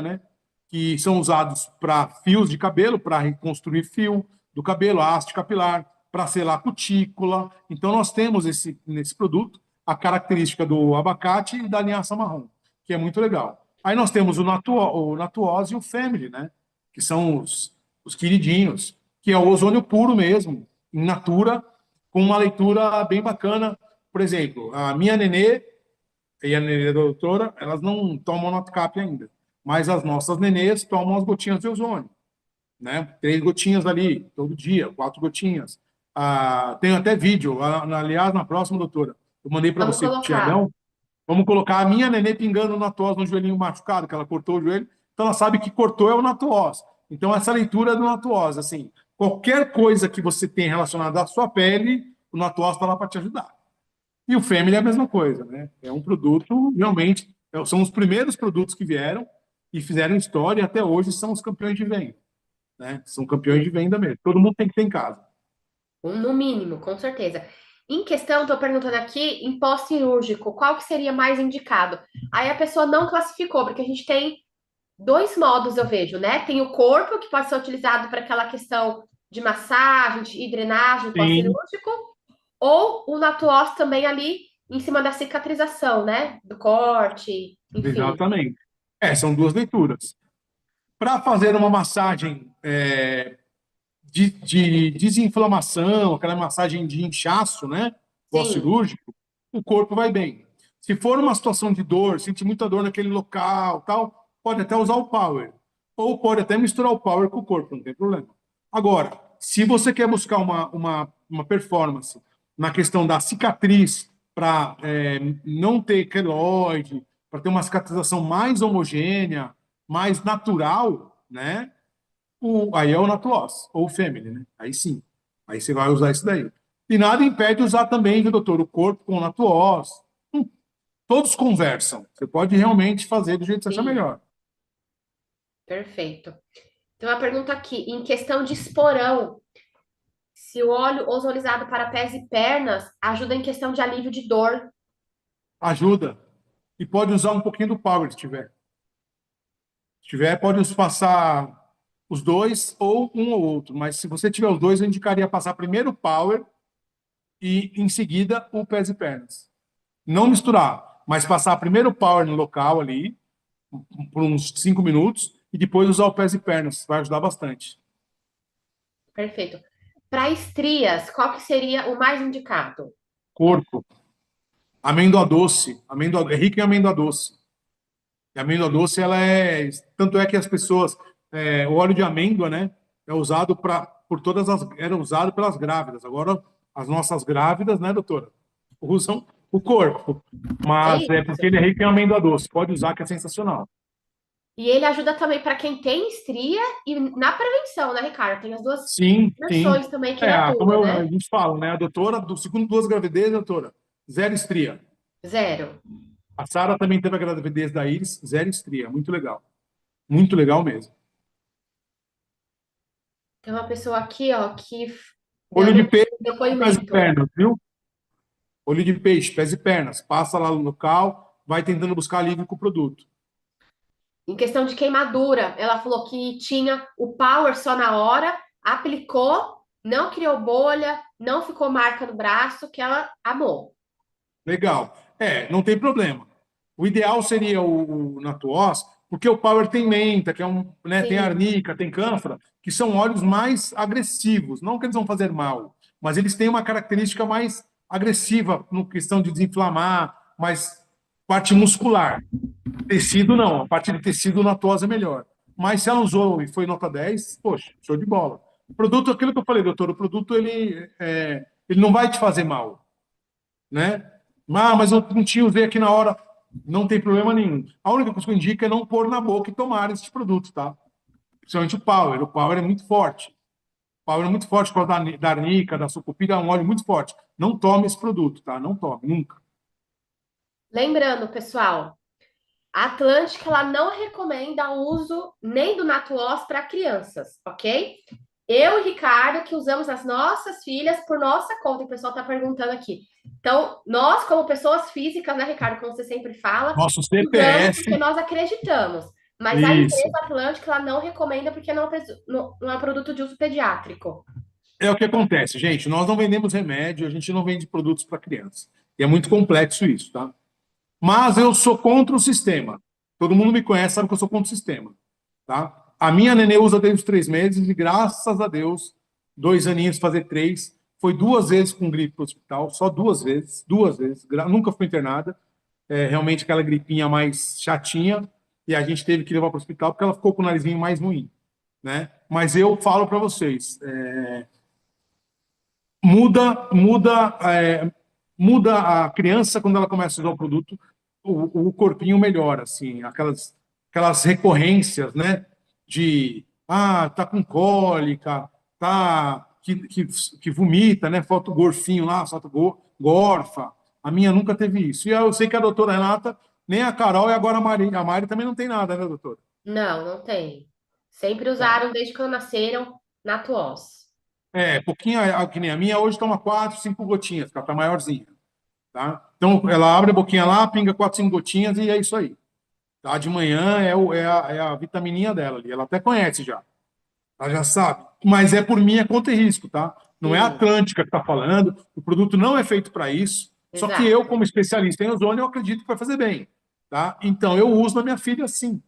né? Que são usados para fios de cabelo, para reconstruir fio do cabelo, a haste capilar, para selar cutícula. Então, nós temos nesse produto a característica do abacate e da linhaça marrom, que é muito legal. Aí nós temos o Natuose e o Family, né? Que são os queridinhos, que é o ozônio puro mesmo, in natura, com uma leitura bem bacana. Por exemplo, a minha nenê e a nenê da doutora, elas não tomam Notcap ainda. Mas as nossas nenês tomam as gotinhas de ozônio, né? 3 gotinhas ali, todo dia, 4 gotinhas. Tem até vídeo, aliás, na próxima, doutora, eu mandei para Vamos você, colocar. Tiagão, vamos colocar a minha nenê pingando o Natoz no joelhinho machucado, que ela cortou o joelho, então ela sabe que cortou é o Natoz. Então, essa leitura é do Natoz, assim, qualquer coisa que você tem relacionada à sua pele, o Natoz está lá para te ajudar. E o Family é a mesma coisa, né? É um produto, realmente, são os primeiros produtos que vieram e fizeram história e até hoje são os campeões de venda, né? São campeões de venda mesmo. Todo mundo tem que ter em casa. No mínimo, com certeza. Em questão, estou perguntando aqui, em pós-cirúrgico, qual que seria mais indicado? Aí a pessoa não classificou, porque a gente tem dois modos, eu vejo, né? Tem o corpo, que pode ser utilizado para aquela questão de massagem e drenagem Sim, pós-cirúrgico, ou o natuós também ali em cima da cicatrização, né? Do corte, enfim. exatamente. São duas leituras. Para fazer uma massagem de desinflamação, aquela massagem de inchaço, né? Sim, Pós-cirúrgico, o corpo vai bem. Se for uma situação de dor, sentir muita dor naquele local, tal, pode até usar o power. Ou pode até misturar o power com o corpo, não tem problema. Agora, se você quer buscar uma performance na questão da cicatriz, para não ter queloide, para ter uma cicatrização mais homogênea, mais natural, né? Aí é o Natuloss, ou o Family, né? Aí sim. Aí você vai usar isso daí. E nada impede usar também, viu, doutor, o corpo com o Natuloss. Todos conversam. Você pode realmente fazer do jeito que você achar sim, melhor. perfeito. Tem uma pergunta aqui, em questão de esporão, se o óleo ozonizado para pés e pernas ajuda em questão de alívio de dor. Ajuda. E pode usar um pouquinho do Power, se tiver. Se tiver, pode passar os dois ou um ou outro. Mas se você tiver os dois, eu indicaria passar primeiro o Power e, em seguida, o pés e pernas. Não misturar. Mas passar primeiro o power no local ali, por uns 5 minutos, e depois usar o pés e pernas. Vai ajudar bastante. Perfeito. Para estrias, qual que seria o mais indicado? Corpo. Amêndoa doce. Amêndoa, é rica em amêndoa doce. E a amêndoa doce, ela é. Tanto é que as pessoas. O óleo de amêndoa, né? É usado por todas as. Era usado pelas grávidas. Agora, as nossas grávidas, né, doutora? Usam o corpo. É Mas é porque isso. ele é rico em amêndoa doce. Pode usar, que é sensacional. E ele ajuda também para quem tem estria e na prevenção, né, Ricardo? Tem as duas Sim, sim. versões também que ele Como atua, a né? gente fala, né? A doutora, do segundo duas gravidezes, doutora, zero estria. Zero. A Sara também teve a gravidez da Iris, zero estria. Muito legal. Muito legal mesmo. Tem uma pessoa aqui, ó, que Olho de dando peixe, pés e depoimento. pernas, viu? Olho de peixe, pés e pernas. Passa lá no local, vai tentando buscar alívio com o produto. Em questão de queimadura, ela falou que tinha o power só na hora, aplicou, não criou bolha, não ficou marca no braço, que ela amou. Legal. Não tem problema. O ideal seria o Natuós, porque o Power tem menta, que é né, tem Sim, arnica, tem cânfora, que são óleos mais agressivos. Não que eles vão fazer mal, mas eles têm uma característica mais agressiva no questão de desinflamar, mais parte muscular. Tecido não, a parte de tecido Natuós é melhor. Mas se ela usou e foi nota 10, poxa, show de bola. O produto, aquilo que eu falei, doutor, o produto ele não vai te fazer mal, né? Mas eu não tinha, usei aqui na hora. Não tem problema nenhum. A única coisa que eu indico é não pôr na boca e tomar esse produto, tá? Principalmente o Power. O Power é muito forte. O Power é muito forte por causa da arnica, da sucupira, é um óleo muito forte. Não tome esse produto, tá? Não tome, nunca. lembrando, pessoal, a Atlântica ela não recomenda o uso nem do Natuós para crianças, ok? Eu e Ricardo que usamos as nossas filhas por nossa conta, o pessoal está perguntando aqui. Então, nós, como pessoas físicas, né, Ricardo, como você sempre fala, Nosso usamos CPF, porque nós acreditamos. Mas a isso. empresa Atlântica ela não recomenda porque não é um produto de uso pediátrico. É o que acontece, gente. Nós não vendemos remédio, a gente não vende produtos para criança. E é muito complexo isso, tá? Mas eu sou contra o sistema. Todo mundo me conhece, sabe que eu sou contra o sistema. Tá? A minha nenê usa desde os 3 meses e, graças a Deus, 2 aninhos, fazer 3, foi 2 vezes com gripe para o hospital, só 2 vezes, 2 vezes, nunca foi internada. Realmente aquela gripinha mais chatinha, e a gente teve que levar para o hospital porque ela ficou com o narizinho mais ruim. Né? Mas eu falo para vocês, muda, muda, muda a criança quando ela começa a usar o produto, o corpinho melhora, assim, aquelas recorrências, né? De tá com cólica, que vomita, né? Falta o gorfinho lá, falta gorfa. A minha nunca teve isso. E eu sei que a doutora Renata, nem a Carol e agora a Mari também não tem nada, né, doutora? Não, não tem. Sempre Tá. usaram desde quando nasceram Natuós. Pouquinho, que nem a minha hoje toma 4, 5 gotinhas, porque ela tá maiorzinha. Tá? Então, ela abre a boquinha lá, pinga 4, 5 gotinhas e é isso aí. Tá? De manhã é a vitamininha dela ali. Ela até conhece já. Ela já sabe. Mas é por minha conta e risco, tá? Não é a Sim, Atlântica que está falando. O produto não é feito para isso. Só que eu, exato. como especialista em ozônio, eu acredito que vai fazer bem. Tá? Então, eu uso na minha filha sim.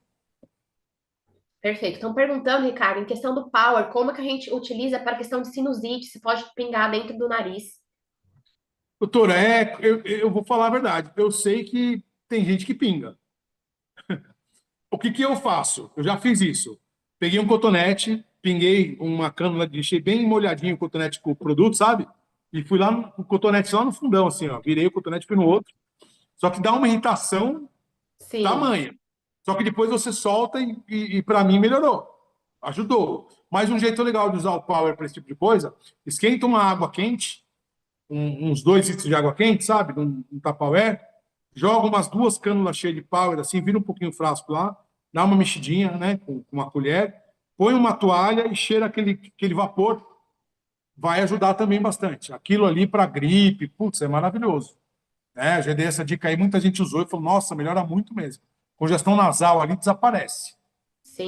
Perfeito. Estão perguntando, Ricardo, em questão do power, como que a gente utiliza para a questão de sinusite, se pode pingar dentro do nariz. Doutora, eu vou falar a verdade. Eu sei que tem gente que pinga. O que que eu faço? Eu já fiz isso. Peguei um cotonete, pinguei uma cânula, deixei bem molhadinho o cotonete com o produto, sabe? E fui lá, o cotonete lá no fundão, assim, ó. Virei o cotonete, fui no outro. Só que dá uma irritação Sim, tamanha. Só que depois você solta e para mim melhorou. Ajudou. Mas um jeito legal de usar o power para esse tipo de coisa, esquenta uma água quente, uns 2 litros de água quente, sabe? Um Tupperware, joga umas 2 cânulas cheias de power, assim, vira um pouquinho o frasco lá, dá uma mexidinha, né, com uma colher, põe uma toalha e cheira aquele vapor, vai ajudar também bastante. Aquilo ali para gripe, putz, é maravilhoso. Já dei essa dica aí, muita gente usou e falou, nossa, melhora muito mesmo. Congestão nasal ali desaparece.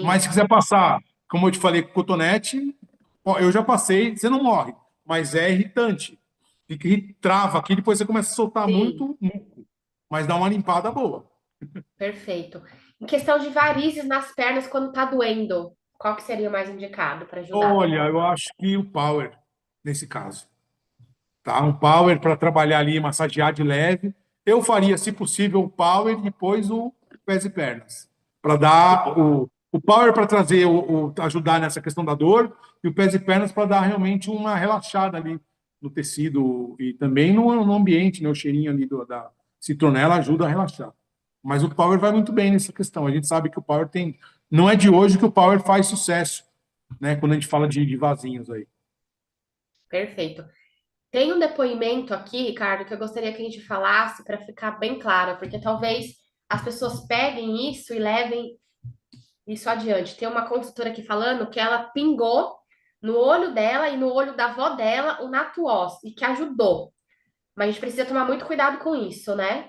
Mas sim, se quiser passar, como eu te falei, com cotonete, ó, eu já passei, você não morre, mas é irritante. Trava aqui, depois você começa a soltar sim. muito muco. mas dá uma limpada boa. Perfeito. Em questão de varizes nas pernas quando tá doendo, qual que seria o mais indicado para ajudar? Olha, eu acho que o power, nesse caso, tá? Um power para trabalhar ali, massagear de leve. Eu faria, se possível, o power e depois o pés e pernas. Para dar o power para trazer, ajudar nessa questão da dor, e o pés e pernas para dar realmente uma relaxada ali no tecido e também no ambiente, né? O cheirinho ali da citronela ajuda a relaxar. Mas o power vai muito bem nessa questão. A gente sabe que o power tem. Não é de hoje que o power faz sucesso, né? Quando a gente fala de vasinhos aí. Perfeito. Tem um depoimento aqui, Ricardo, que eu gostaria que a gente falasse para ficar bem claro, porque talvez as pessoas peguem isso e levem isso adiante. Tem uma consultora aqui falando que ela pingou no olho dela e no olho da avó dela o Natuós e que ajudou. Mas a gente precisa tomar muito cuidado com isso, né?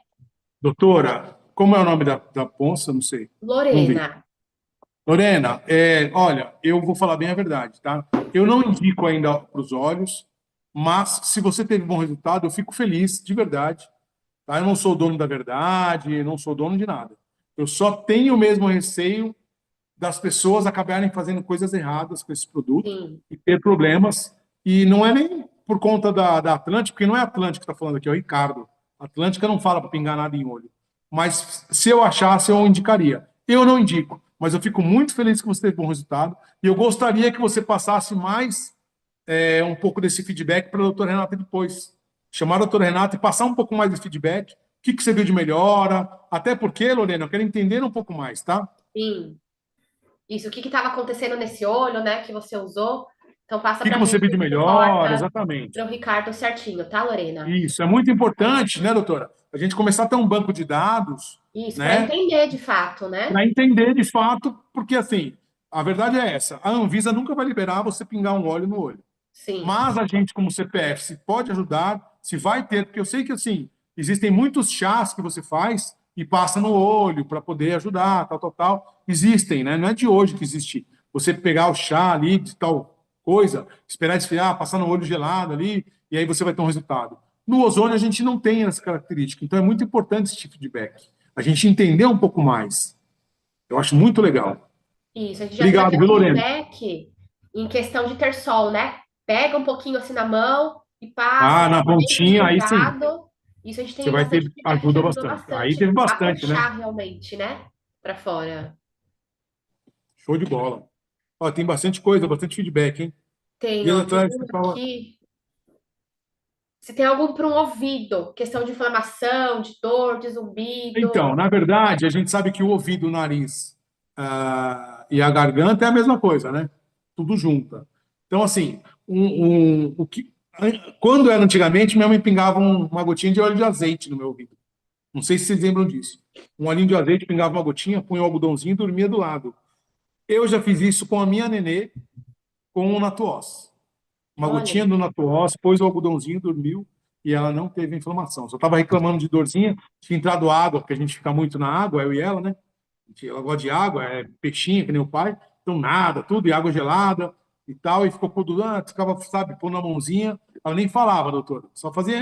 Doutora, como é o nome da Ponça? Não sei. Não vi. Lorena. Lorena, olha, eu vou falar bem a verdade, tá? Eu não indico ainda para os olhos, mas se você teve bom resultado, eu fico feliz, de verdade. Tá? Eu não sou dono da verdade, não sou dono de nada. Eu só tenho mesmo receio das pessoas acabarem fazendo coisas erradas com esse produto Sim, e ter problemas. E não é nem por conta da Atlântica, porque não é a Atlântica que está falando aqui, é o Ricardo. A Atlântica não fala para pingar nada em olho. Mas se eu achasse, eu indicaria. Eu não indico, mas eu fico muito feliz que você teve bom resultado. E eu gostaria que você passasse mais um pouco desse feedback para a doutora Renata depois. Chamar a doutora Renata e passar um pouco mais desse feedback. O que, que você viu de melhora? Até porque, Lorena, eu quero entender um pouco mais, tá? sim. Isso, o que estava acontecendo nesse olho, né, que você usou? Então passa O que, que pra você gente, viu de melhor? reporta Exatamente. para o Ricardo certinho, tá, Lorena? Isso é muito importante, né, doutora? A gente começar a ter um banco de dados, Isso, para né, entender de fato, né? para entender de fato, porque assim, a verdade é essa: a Anvisa nunca vai liberar você pingar um óleo no olho. Sim, Mas a gente, como CPF, se pode ajudar, se vai ter, porque eu sei que assim, existem muitos chás que você faz e passa no olho para poder ajudar, tal, tal, tal. Existem, né? Não é de hoje que existe. Você pegar o chá ali de tal coisa, esperar esfriar, passar no olho gelado ali, e aí você vai ter um resultado. No ozônio, a gente não tem essa característica, então é muito importante esse tipo de feedback. A gente entender um pouco mais. Eu acho muito legal. isso. A gente já teve Obrigado, até viu, Lorena? feedback em questão de ter sol, né? Pega um pouquinho assim na mão e passa, Ah, fica na bem pontinha, aí sim. ressecado. Isso a gente Você tem vai bastante ter feedback que ajuda ajudou bastante. Aí bastante teve a bastante, né? puxar realmente, né? Para fora. Show de bola. Ó, tem bastante coisa, bastante feedback, hein? Tem, Dias ó, tem atrás você uma fala. aqui. Se tem algum para um ouvido, questão de inflamação, de dor, de zumbido. Então, na verdade, a gente sabe que o ouvido, o nariz e a garganta é a mesma coisa, né? Tudo junta. Então, assim, quando era antigamente, minha mãe pingava uma gotinha de óleo de azeite no meu ouvido. Não sei se vocês lembram disso. Um olhinho de azeite, pingava uma gotinha, punha um algodãozinho e dormia do lado. Eu já fiz isso com a minha nenê, com o Natuós. Uma Olha, gotinha do Natuós, pôs o algodãozinho, dormiu e ela não teve inflamação. Só estava reclamando de dorzinha, tinha entrado água, porque a gente fica muito na água, eu e ela, né? Ela gosta de água, é peixinha, que nem o pai, então nada, tudo, e água gelada e tal, e ficou ficava, sabe, pondo a mãozinha, ela nem falava, doutora, só fazia.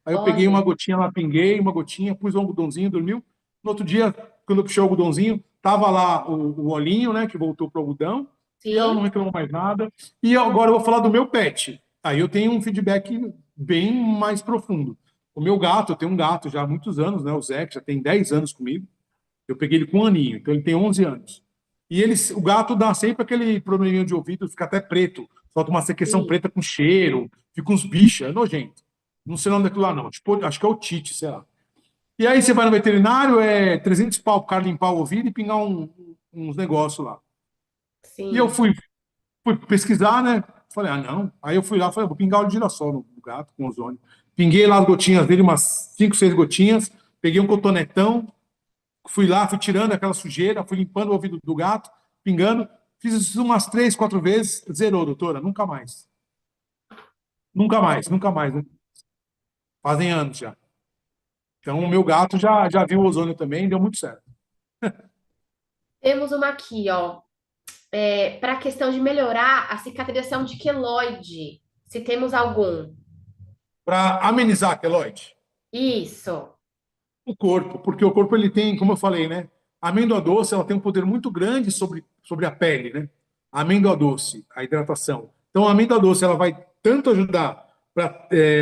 Aí eu peguei uma olha, gotinha lá, pinguei uma gotinha, pus o algodãozinho, dormiu. No outro dia, quando eu puxei o algodãozinho, tava lá o olhinho, né, que voltou pro algodão, e ela não sim, reclamou mais nada. E agora eu vou falar do meu pet. Aí eu tenho um feedback bem mais profundo. O meu gato, eu tenho um gato já há muitos anos, né? O Zé, que já tem 10 anos comigo. Eu peguei ele com um aninho, então ele tem 11 anos. E o gato dá sempre aquele probleminha de ouvido, fica até preto, solta uma secreção sim, preta com cheiro, fica uns bichos, é nojento. Não sei o nome daquilo lá, não. Tipo, acho que é o Tite, sei lá. E aí você vai no veterinário, é 300 pau pro cara limpar o ouvido e pingar uns negócios lá. E eu sim. fui pesquisar, né? Falei, ah, não. Aí eu fui lá, falei, vou pingar óleo de girassol no gato com ozônio. Pinguei lá as gotinhas dele, umas 5, 6 gotinhas, peguei um cotonetão, fui lá, fui tirando aquela sujeira, fui limpando o ouvido do gato, pingando. Fiz isso umas 3, 4 vezes, zerou, doutora, nunca mais. Nunca mais, nunca mais. Né? Fazem anos já. Então, o meu gato já viu o ozônio também, deu muito certo. Temos uma aqui, ó. Para a questão de melhorar a cicatrização de queloide, se temos algum. Para amenizar a queloide, Isso. O corpo, porque o corpo ele tem, como eu falei, né? A amêndoa doce ela tem um poder muito grande sobre a pele, né? A amêndoa doce, a hidratação. Então a amêndoa doce ela vai tanto ajudar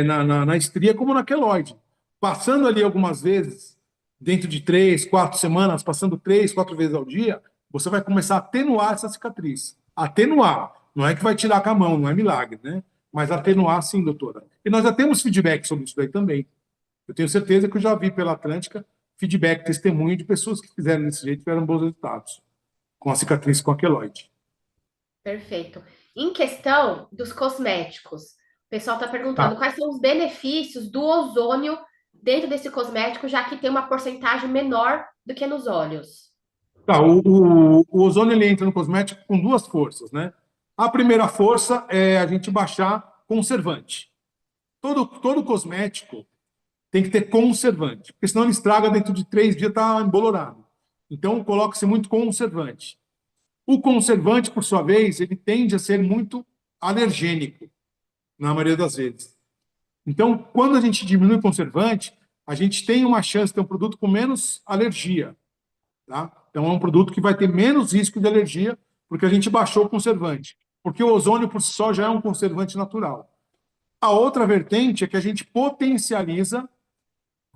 na estria como na queloide. Passando ali algumas vezes, dentro de 3, 4 semanas, passando 3, 4 vezes ao dia, você vai começar a atenuar essa cicatriz. Atenuar. Não é que vai tirar com a mão, não é milagre, né? Mas atenuar sim, doutora. E nós já temos feedback sobre isso daí também. Eu tenho certeza que eu já vi pela Atlântica feedback, testemunho de pessoas que fizeram desse jeito e tiveram bons resultados com a cicatriz com a queloide. Perfeito. Em questão dos cosméticos, o pessoal está Tá. perguntando quais são os benefícios do ozônio dentro desse cosmético, já que tem uma porcentagem menor do que nos óleos. Tá, o ozônio ele entra no cosmético com duas forças, né? A primeira força é a gente baixar conservante. Todo cosmético tem que ter conservante, porque senão ele estraga dentro de 3 dias, está embolorado. Então, coloca-se muito conservante. O conservante, por sua vez, ele tende a ser muito alergênico, na maioria das vezes. Então, quando a gente diminui o conservante, a gente tem uma chance de ter um produto com menos alergia. Tá? Então, é um produto que vai ter menos risco de alergia, porque a gente baixou o conservante. Porque o ozônio, por si só, já é um conservante natural. A outra vertente é que a gente potencializa,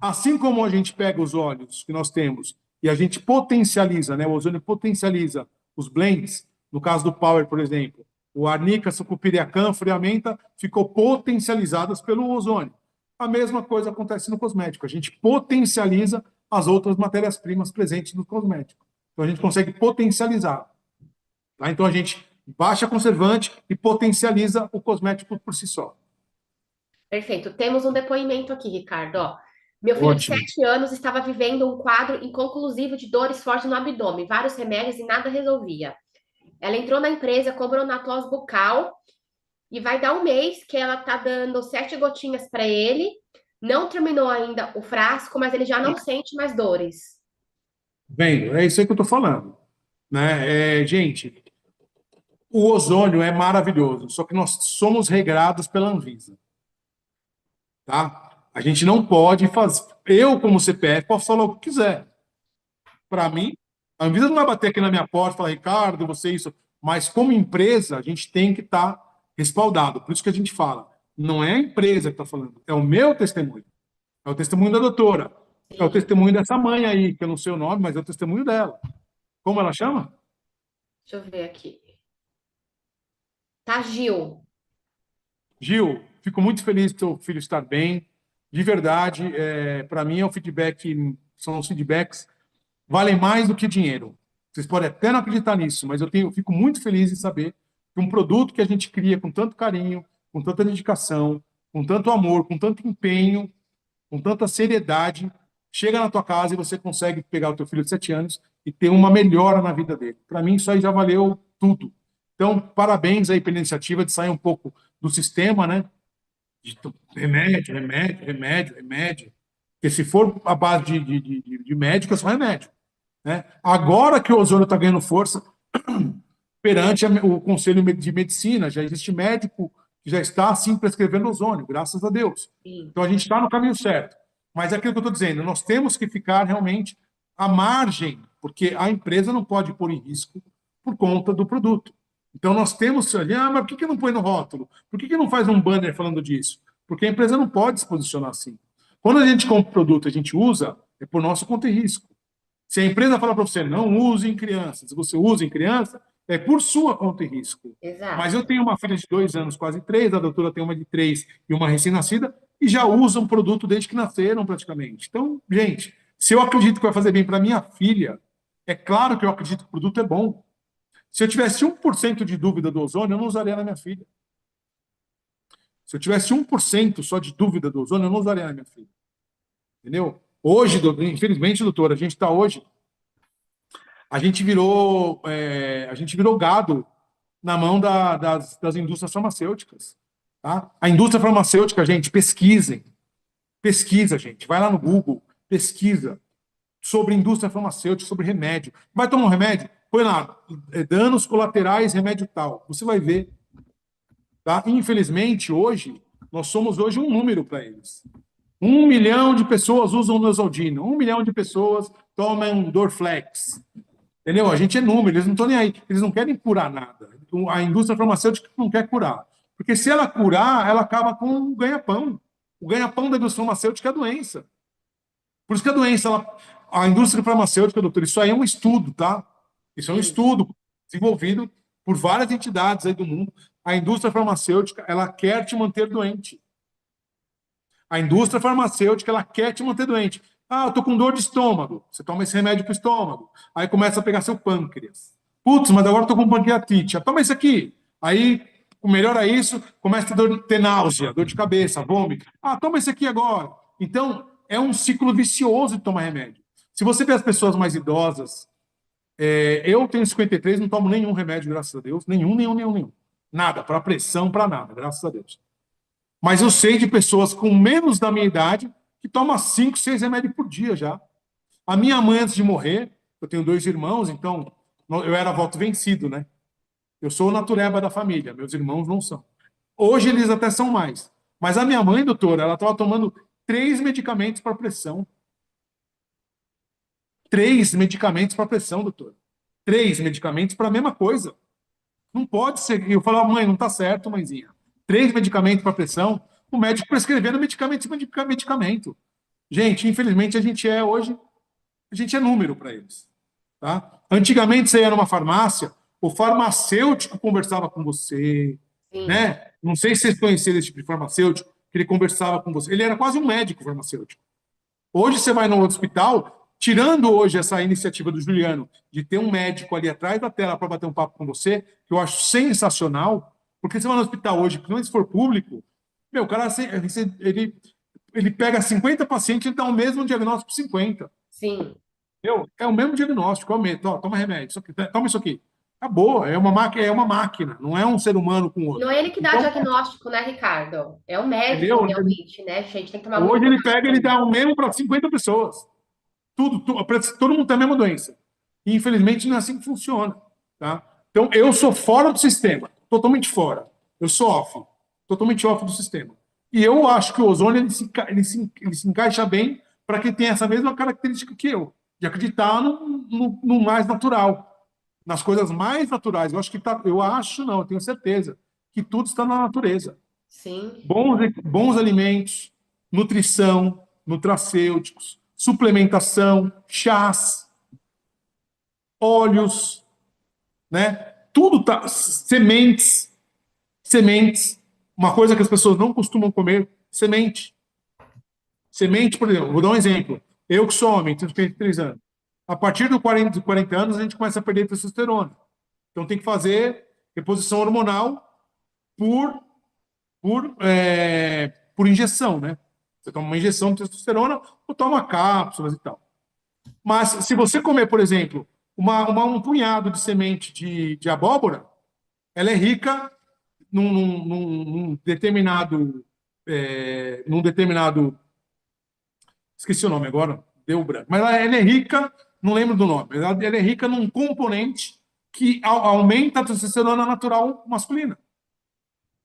assim como a gente pega os óleos que nós temos e a gente potencializa, né? O ozônio potencializa os blends, no caso do Power, por exemplo, o arnica, sucupira e a cânfora e a menta ficou potencializadas pelo ozônio. A mesma coisa acontece no cosmético. A gente potencializa as outras matérias-primas presentes no cosmético. Então a gente consegue potencializar. Tá? Então a gente baixa conservante e potencializa o cosmético por si só. Perfeito. Temos um depoimento aqui, Ricardo. Ó, meu filho de Ótimo. 7 anos estava vivendo um quadro inconclusivo de dores fortes no abdômen, vários remédios e nada resolvia. Ela entrou na empresa, comprou Natos bucal e vai dar um mês que ela tá dando 7 gotinhas para ele. Não terminou ainda o frasco, mas ele já não sente mais dores. Bem, é isso aí que eu estou falando. Né? Gente, o ozônio é maravilhoso, só que nós somos regrados pela Anvisa. Tá? A gente não pode fazer. Eu, como CPF, posso falar o que quiser. Para mim, a Anvisa não vai bater aqui na minha porta e falar, Ricardo, você isso. Mas, como empresa, a gente tem que estar respaldado. Por isso que a gente fala. Não é a empresa que está falando, é o meu testemunho. É o testemunho da doutora. É o Sim, testemunho dessa mãe aí, que eu não sei o nome, mas é o testemunho dela. Como ela chama? deixa eu ver aqui. Tá, Gil. Gil, fico muito feliz do seu filho estar bem. De verdade, para mim é o feedback, são os feedbacks valem mais do que dinheiro. Vocês podem até não acreditar nisso, mas eu fico muito feliz em saber que um produto que a gente cria com tanto carinho, com tanta dedicação, com tanto amor, com tanto empenho, com tanta seriedade, chega na tua casa e você consegue pegar o teu filho de 7 anos e ter uma melhora na vida dele. Para mim, isso aí já valeu tudo. Então, parabéns aí pela iniciativa de sair um pouco do sistema, né? De remédio, remédio, remédio, remédio. Porque se for a base de médico, é só remédio. Né? Agora que o ozônio está ganhando força perante o Conselho de Medicina, já existe médico que já está, assim, prescrevendo ozônio, graças a Deus. Sim, Então, a gente está no caminho certo. Mas é aquilo que eu estou dizendo, nós temos que ficar realmente à margem, porque a empresa não pode pôr em risco por conta do produto. Então, nós temos ali, mas por que não põe no rótulo? Por que não faz um banner falando disso? Porque a empresa não pode se posicionar assim. Quando a gente compra o produto, a gente usa, é por nosso conta e risco. Se a empresa falar para você, não use em crianças, se você usa em criança, é por sua conta e risco. Mas eu exato. tenho uma filha de 2 anos, quase 3, a doutora tem uma de 3 e uma recém-nascida, e já usam produto desde que nasceram, praticamente. Então, gente, se eu acredito que vai fazer bem para minha filha, é claro que eu acredito que o produto é bom. Se eu tivesse 1% de dúvida do ozônio, eu não usaria na minha filha. Se eu tivesse 1% só de dúvida do ozônio, eu não usaria na minha filha. Entendeu? Hoje, infelizmente, doutora, a gente está hoje, a gente virou gado na mão das indústrias farmacêuticas. Tá? A indústria farmacêutica, gente, pesquisa, gente. Vai lá no Google, pesquisa sobre indústria farmacêutica, sobre remédio. Vai tomar um remédio? Põe lá, danos colaterais, remédio tal. Você vai ver. Tá? Infelizmente, hoje, nós somos hoje um número para eles. 1 milhão de pessoas usam Neosaldina, 1 milhão de pessoas tomam Dorflex. Entendeu? A gente é número, eles não estão nem aí, eles não querem curar nada. A indústria farmacêutica não quer curar. Porque se ela curar, ela acaba com o ganha-pão. O ganha-pão da indústria farmacêutica é a doença. Por isso que a doença, a indústria farmacêutica, doutor, isso aí é um estudo, tá? Isso é um Sim, estudo desenvolvido por várias entidades aí do mundo. A indústria farmacêutica, ela quer te manter doente. A indústria farmacêutica, ela quer te manter doente. Ah, eu tô com dor de estômago. Você toma esse remédio para o estômago. Aí começa a pegar seu pâncreas. Putz, mas agora eu tô com pancreatite. Ah, toma isso aqui. Aí, melhora isso, começa a ter náusea, dor de cabeça, vômito. Ah, toma esse aqui agora. Então, é um ciclo vicioso de tomar remédio. Se você vê as pessoas mais idosas, eu tenho 53, não tomo nenhum remédio, graças a Deus. Nenhum. Nada, para pressão, para nada, graças a Deus. Mas eu sei de pessoas com menos da minha idade que tomam 5, 6 remédios por dia já. A minha mãe, antes de morrer, eu tenho 2 irmãos, então eu era voto vencido, né? Eu sou o natureba da família, meus irmãos não são. Hoje eles até são mais. Mas a minha mãe, doutora, ela estava tomando 3 medicamentos para pressão. 3 medicamentos para pressão, doutor. 3 medicamentos para a mesma coisa. Não pode ser. Eu falava, mãe, não está certo, mãezinha. 3 medicamentos para pressão, o médico prescrevendo medicamento em cima de medicamento. Gente, infelizmente, hoje, a gente é número para eles. Tá? Antigamente, você ia numa farmácia, o farmacêutico conversava com você, sim, né? Não sei se vocês conheceram esse tipo de farmacêutico, que ele conversava com você. Ele era quase um médico farmacêutico. Hoje você vai no hospital, tirando hoje essa iniciativa do Juliano de ter um médico ali atrás da tela para bater um papo com você, que eu acho sensacional, porque você vai no hospital hoje, principalmente se for público, meu, o cara ele pega 50 pacientes e dá o mesmo diagnóstico para 50. sim. É o mesmo diagnóstico, é o mesmo. Toma remédio, isso aqui, toma isso aqui. Acabou, é uma máquina, não é um ser humano com Não outro. é ele que dá Então, diagnóstico, né, Ricardo? É o médico, entendeu? realmente, né, gente? Tem que tomar muito Hoje ele cuidado pega, com ele isso. dá o mesmo para 50 pessoas. Todo mundo tem a mesma doença. E, infelizmente, não é assim que funciona. Tá? Então, eu sou fora do sistema, totalmente fora. Eu sou off, totalmente off do sistema. E eu acho que o ozônio ele se encaixa bem para que tenha essa mesma característica que eu, de acreditar no mais natural, nas coisas mais naturais. Eu acho que eu acho, não, eu tenho certeza, que tudo está na natureza. Sim, Bons alimentos, nutrição, nutracêuticos, suplementação, chás, óleos, né? Tudo tá. Sementes. Uma coisa que as pessoas não costumam comer, semente. Semente, por exemplo, vou dar um exemplo. Eu que sou homem, tenho 53 anos. A partir dos 40 anos, a gente começa a perder testosterona. Então tem que fazer reposição hormonal por por injeção, né? Você toma uma injeção de testosterona ou toma cápsulas e tal. Mas se você comer, por exemplo, um punhado de semente de abóbora, ela é rica num determinado, num determinado, esqueci o nome agora, deu branco, mas ela é rica, não lembro do nome, ela é rica num componente que aumenta a testosterona natural masculina.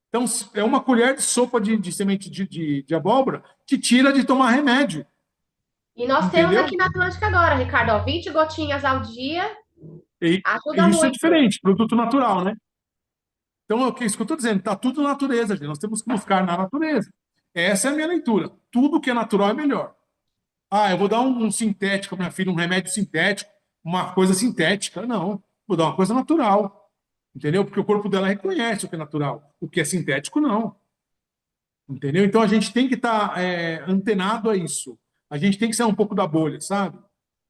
Então, é uma colher de sopa de semente de abóbora que tira de tomar remédio, e nós temos entendeu? aqui na Atlântica agora, Ricardo, ó, 20 gotinhas ao dia E ajuda isso é muito. diferente, produto natural, né? Então, é isso que eu estou dizendo, está tudo na natureza, gente. Nós temos que buscar na natureza. Essa é a minha leitura. Tudo que é natural é melhor. Ah, eu vou dar um sintético para minha filha, um remédio sintético, uma coisa sintética. Não, vou dar uma coisa natural, entendeu? Porque o corpo dela reconhece o que é natural. O que é sintético, não. Entendeu? Então a gente tem que estar antenado a isso. A gente tem que sair um pouco da bolha, sabe?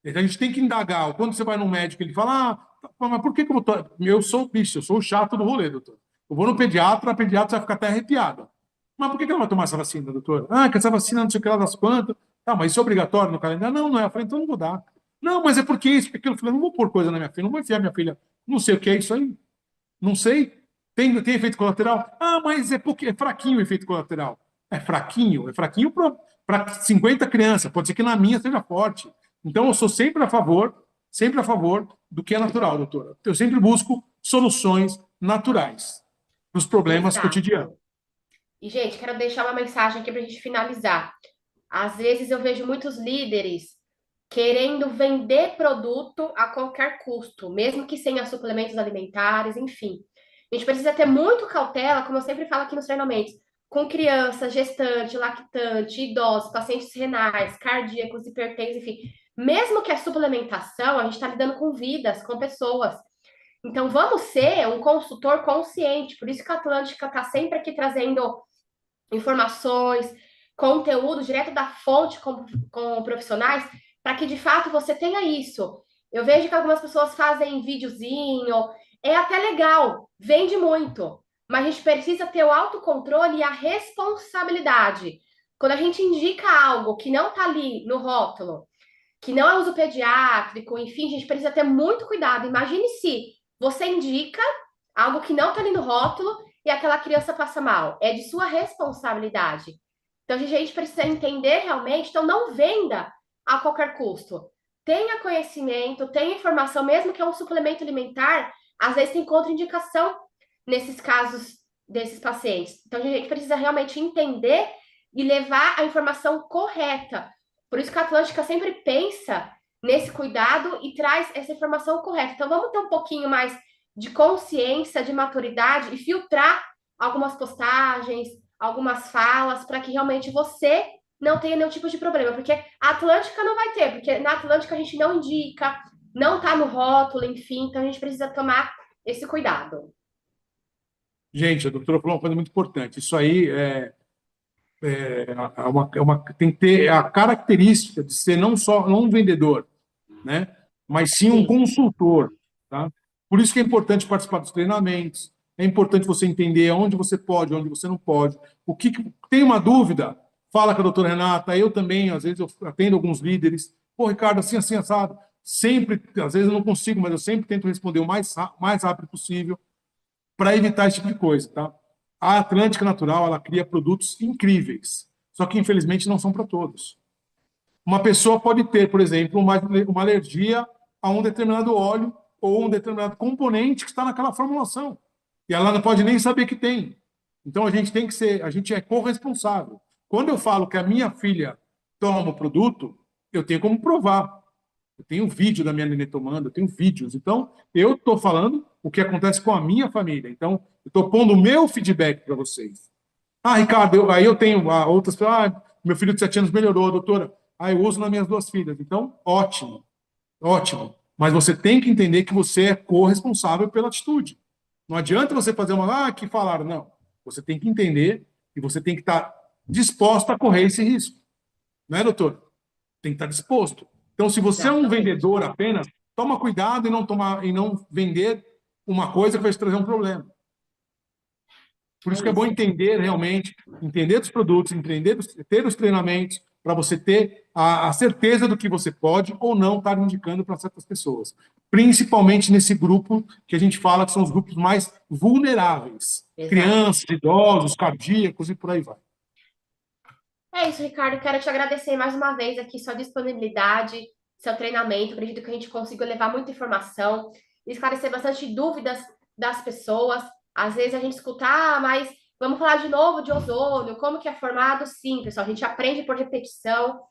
A gente tem que indagar. Quando você vai no médico, ele fala: mas por que eu vou. Eu sou bicho, eu sou o chato do rolê, doutor. Eu vou no pediatra, a pediatra vai ficar até arrepiada. Mas por que ela vai tomar essa vacina, doutor? Ah, que essa vacina não sei o que lá das quantas. Tá, mas isso é obrigatório no calendário? Não, não é. Eu falei, então eu não vou dar. Não, mas é porque isso, porque aquilo. Eu falei, não vou pôr coisa na minha filha, não vou enfiar minha filha. Não sei o que é isso aí. Não sei. Tem efeito colateral? Ah, mas é porque é fraquinho o efeito colateral. É fraquinho para 50 crianças. Pode ser que na minha seja forte. Então, eu sou sempre a favor do que é natural, doutora. Eu sempre busco soluções naturais para os problemas Exato. cotidianos. E, gente, quero deixar uma mensagem aqui para a gente finalizar. Às vezes eu vejo muitos líderes querendo vender produto a qualquer custo, mesmo que sem suplementos alimentares, enfim. A gente precisa ter muito cautela, como eu sempre falo aqui nos treinamentos, com crianças, gestante, lactante, idosos, pacientes renais, cardíacos, hipertensos, enfim. Mesmo que a suplementação, a gente está lidando com vidas, com pessoas. Então, vamos ser um consultor consciente. Por isso que a Atlântica está sempre aqui trazendo informações, conteúdo direto da fonte com profissionais, para que de fato você tenha isso. Eu vejo que algumas pessoas fazem videozinho, é até legal, vende muito, mas a gente precisa ter o autocontrole e a responsabilidade. Quando a gente indica algo que não está ali no rótulo, que não é uso pediátrico, enfim, a gente precisa ter muito cuidado. Imagine se você indica algo que não está ali no rótulo e aquela criança passa mal. É de sua responsabilidade. Então, a gente precisa entender realmente. Então, não venda a qualquer custo. Tenha conhecimento, tenha informação, mesmo que é um suplemento alimentar, às vezes tem contraindicação nesses casos desses pacientes. Então, a gente precisa realmente entender e levar a informação correta. Por isso que a Atlântica sempre pensa nesse cuidado e traz essa informação correta. Então, vamos ter um pouquinho mais de consciência, de maturidade e filtrar algumas postagens, algumas falas, para que realmente você não tenha nenhum tipo de problema. Porque a Atlântica não vai ter, porque na Atlântica a gente não indica, não está no rótulo, enfim, então a gente precisa tomar esse cuidado. Gente, a doutora falou uma coisa muito importante. Isso aí tem que ter a característica de ser não só não um vendedor, né? Mas sim um Sim, consultor, tá? Por isso que é importante participar dos treinamentos, é importante você entender onde você pode, onde você não pode. Tem uma dúvida? Fala com a doutora Renata, eu também, às vezes eu atendo alguns líderes. Pô, Ricardo, assim, assim, assado. Sempre, às vezes eu não consigo, mas eu sempre tento responder o mais rápido possível para evitar esse tipo de coisa, tá? A Atlântica Natural, ela cria produtos incríveis, só que infelizmente não são para todos. Uma pessoa pode ter, por exemplo, uma alergia a um determinado óleo ou um determinado componente que está naquela formulação. E ela não pode nem saber que tem. Então a gente é corresponsável. Quando eu falo que a minha filha toma o produto, eu tenho como provar. Eu tenho vídeo da minha nenê tomando, eu tenho vídeos. Então, eu estou falando o que acontece com a minha família. Então, eu estou pondo o meu feedback para vocês. Ah, Ricardo, aí eu tenho outras pessoas. Ah, meu filho de 7 anos melhorou, doutora. Ah, eu uso nas minhas 2 filhas. Então, ótimo, ótimo. Mas você tem que entender que você é corresponsável pela atitude. Não adianta você fazer que falaram. Não. Você tem que entender e você tem que estar disposto a correr esse risco. Não é, doutor? Tem que estar disposto. Então, se você é um exatamente. vendedor apenas, toma cuidado e não vender uma coisa que vai te trazer um problema. Por É isso que é bom isso. entender realmente, entender dos produtos, ter os treinamentos, para você ter a certeza do que você pode ou não estar indicando para certas pessoas. Principalmente nesse grupo que a gente fala que são os grupos mais vulneráveis. Exato. Crianças, idosos, cardíacos e por aí vai. É isso, Ricardo. Quero te agradecer mais uma vez aqui sua disponibilidade, seu treinamento. Acredito que a gente conseguiu levar muita informação, esclarecer bastante dúvidas das pessoas. Às vezes a gente escuta, mas vamos falar de novo de ozônio, como que é formado? Sim, pessoal, a gente aprende por repetição.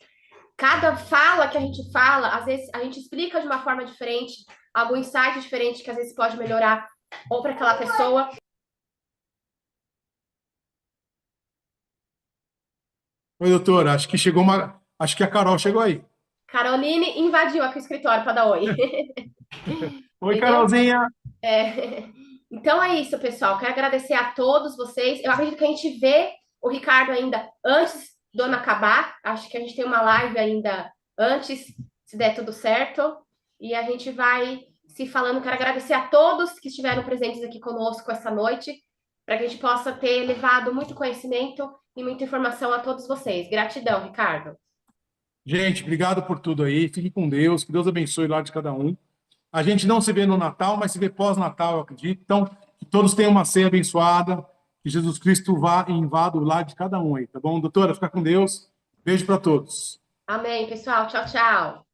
Cada fala que a gente fala, às vezes a gente explica de uma forma diferente, algum insight diferente que às vezes pode melhorar ou para aquela pessoa. Oi, doutora, acho que a Carol chegou aí. Caroline invadiu aqui o escritório para dar oi. Oi, Entendeu? Carolzinha. É. Então é isso, pessoal. Quero agradecer a todos vocês. Eu acredito que a gente vê o Ricardo ainda antes do ano acabar. Acho que a gente tem uma live ainda antes, se der tudo certo. E a gente vai se falando. Quero agradecer a todos que estiveram presentes aqui conosco essa noite, para que a gente possa ter levado muito conhecimento e muita informação a todos vocês. Gratidão, Ricardo. Gente, obrigado por tudo aí. Fique com Deus. Que Deus abençoe lá de cada um. A gente não se vê no Natal, mas se vê pós-Natal, eu acredito. Então, que todos tenham uma ceia abençoada. Que Jesus Cristo vá e invada o lar de cada um aí, tá bom? Doutora, fica com Deus. Beijo para todos. Amém, pessoal. Tchau, tchau.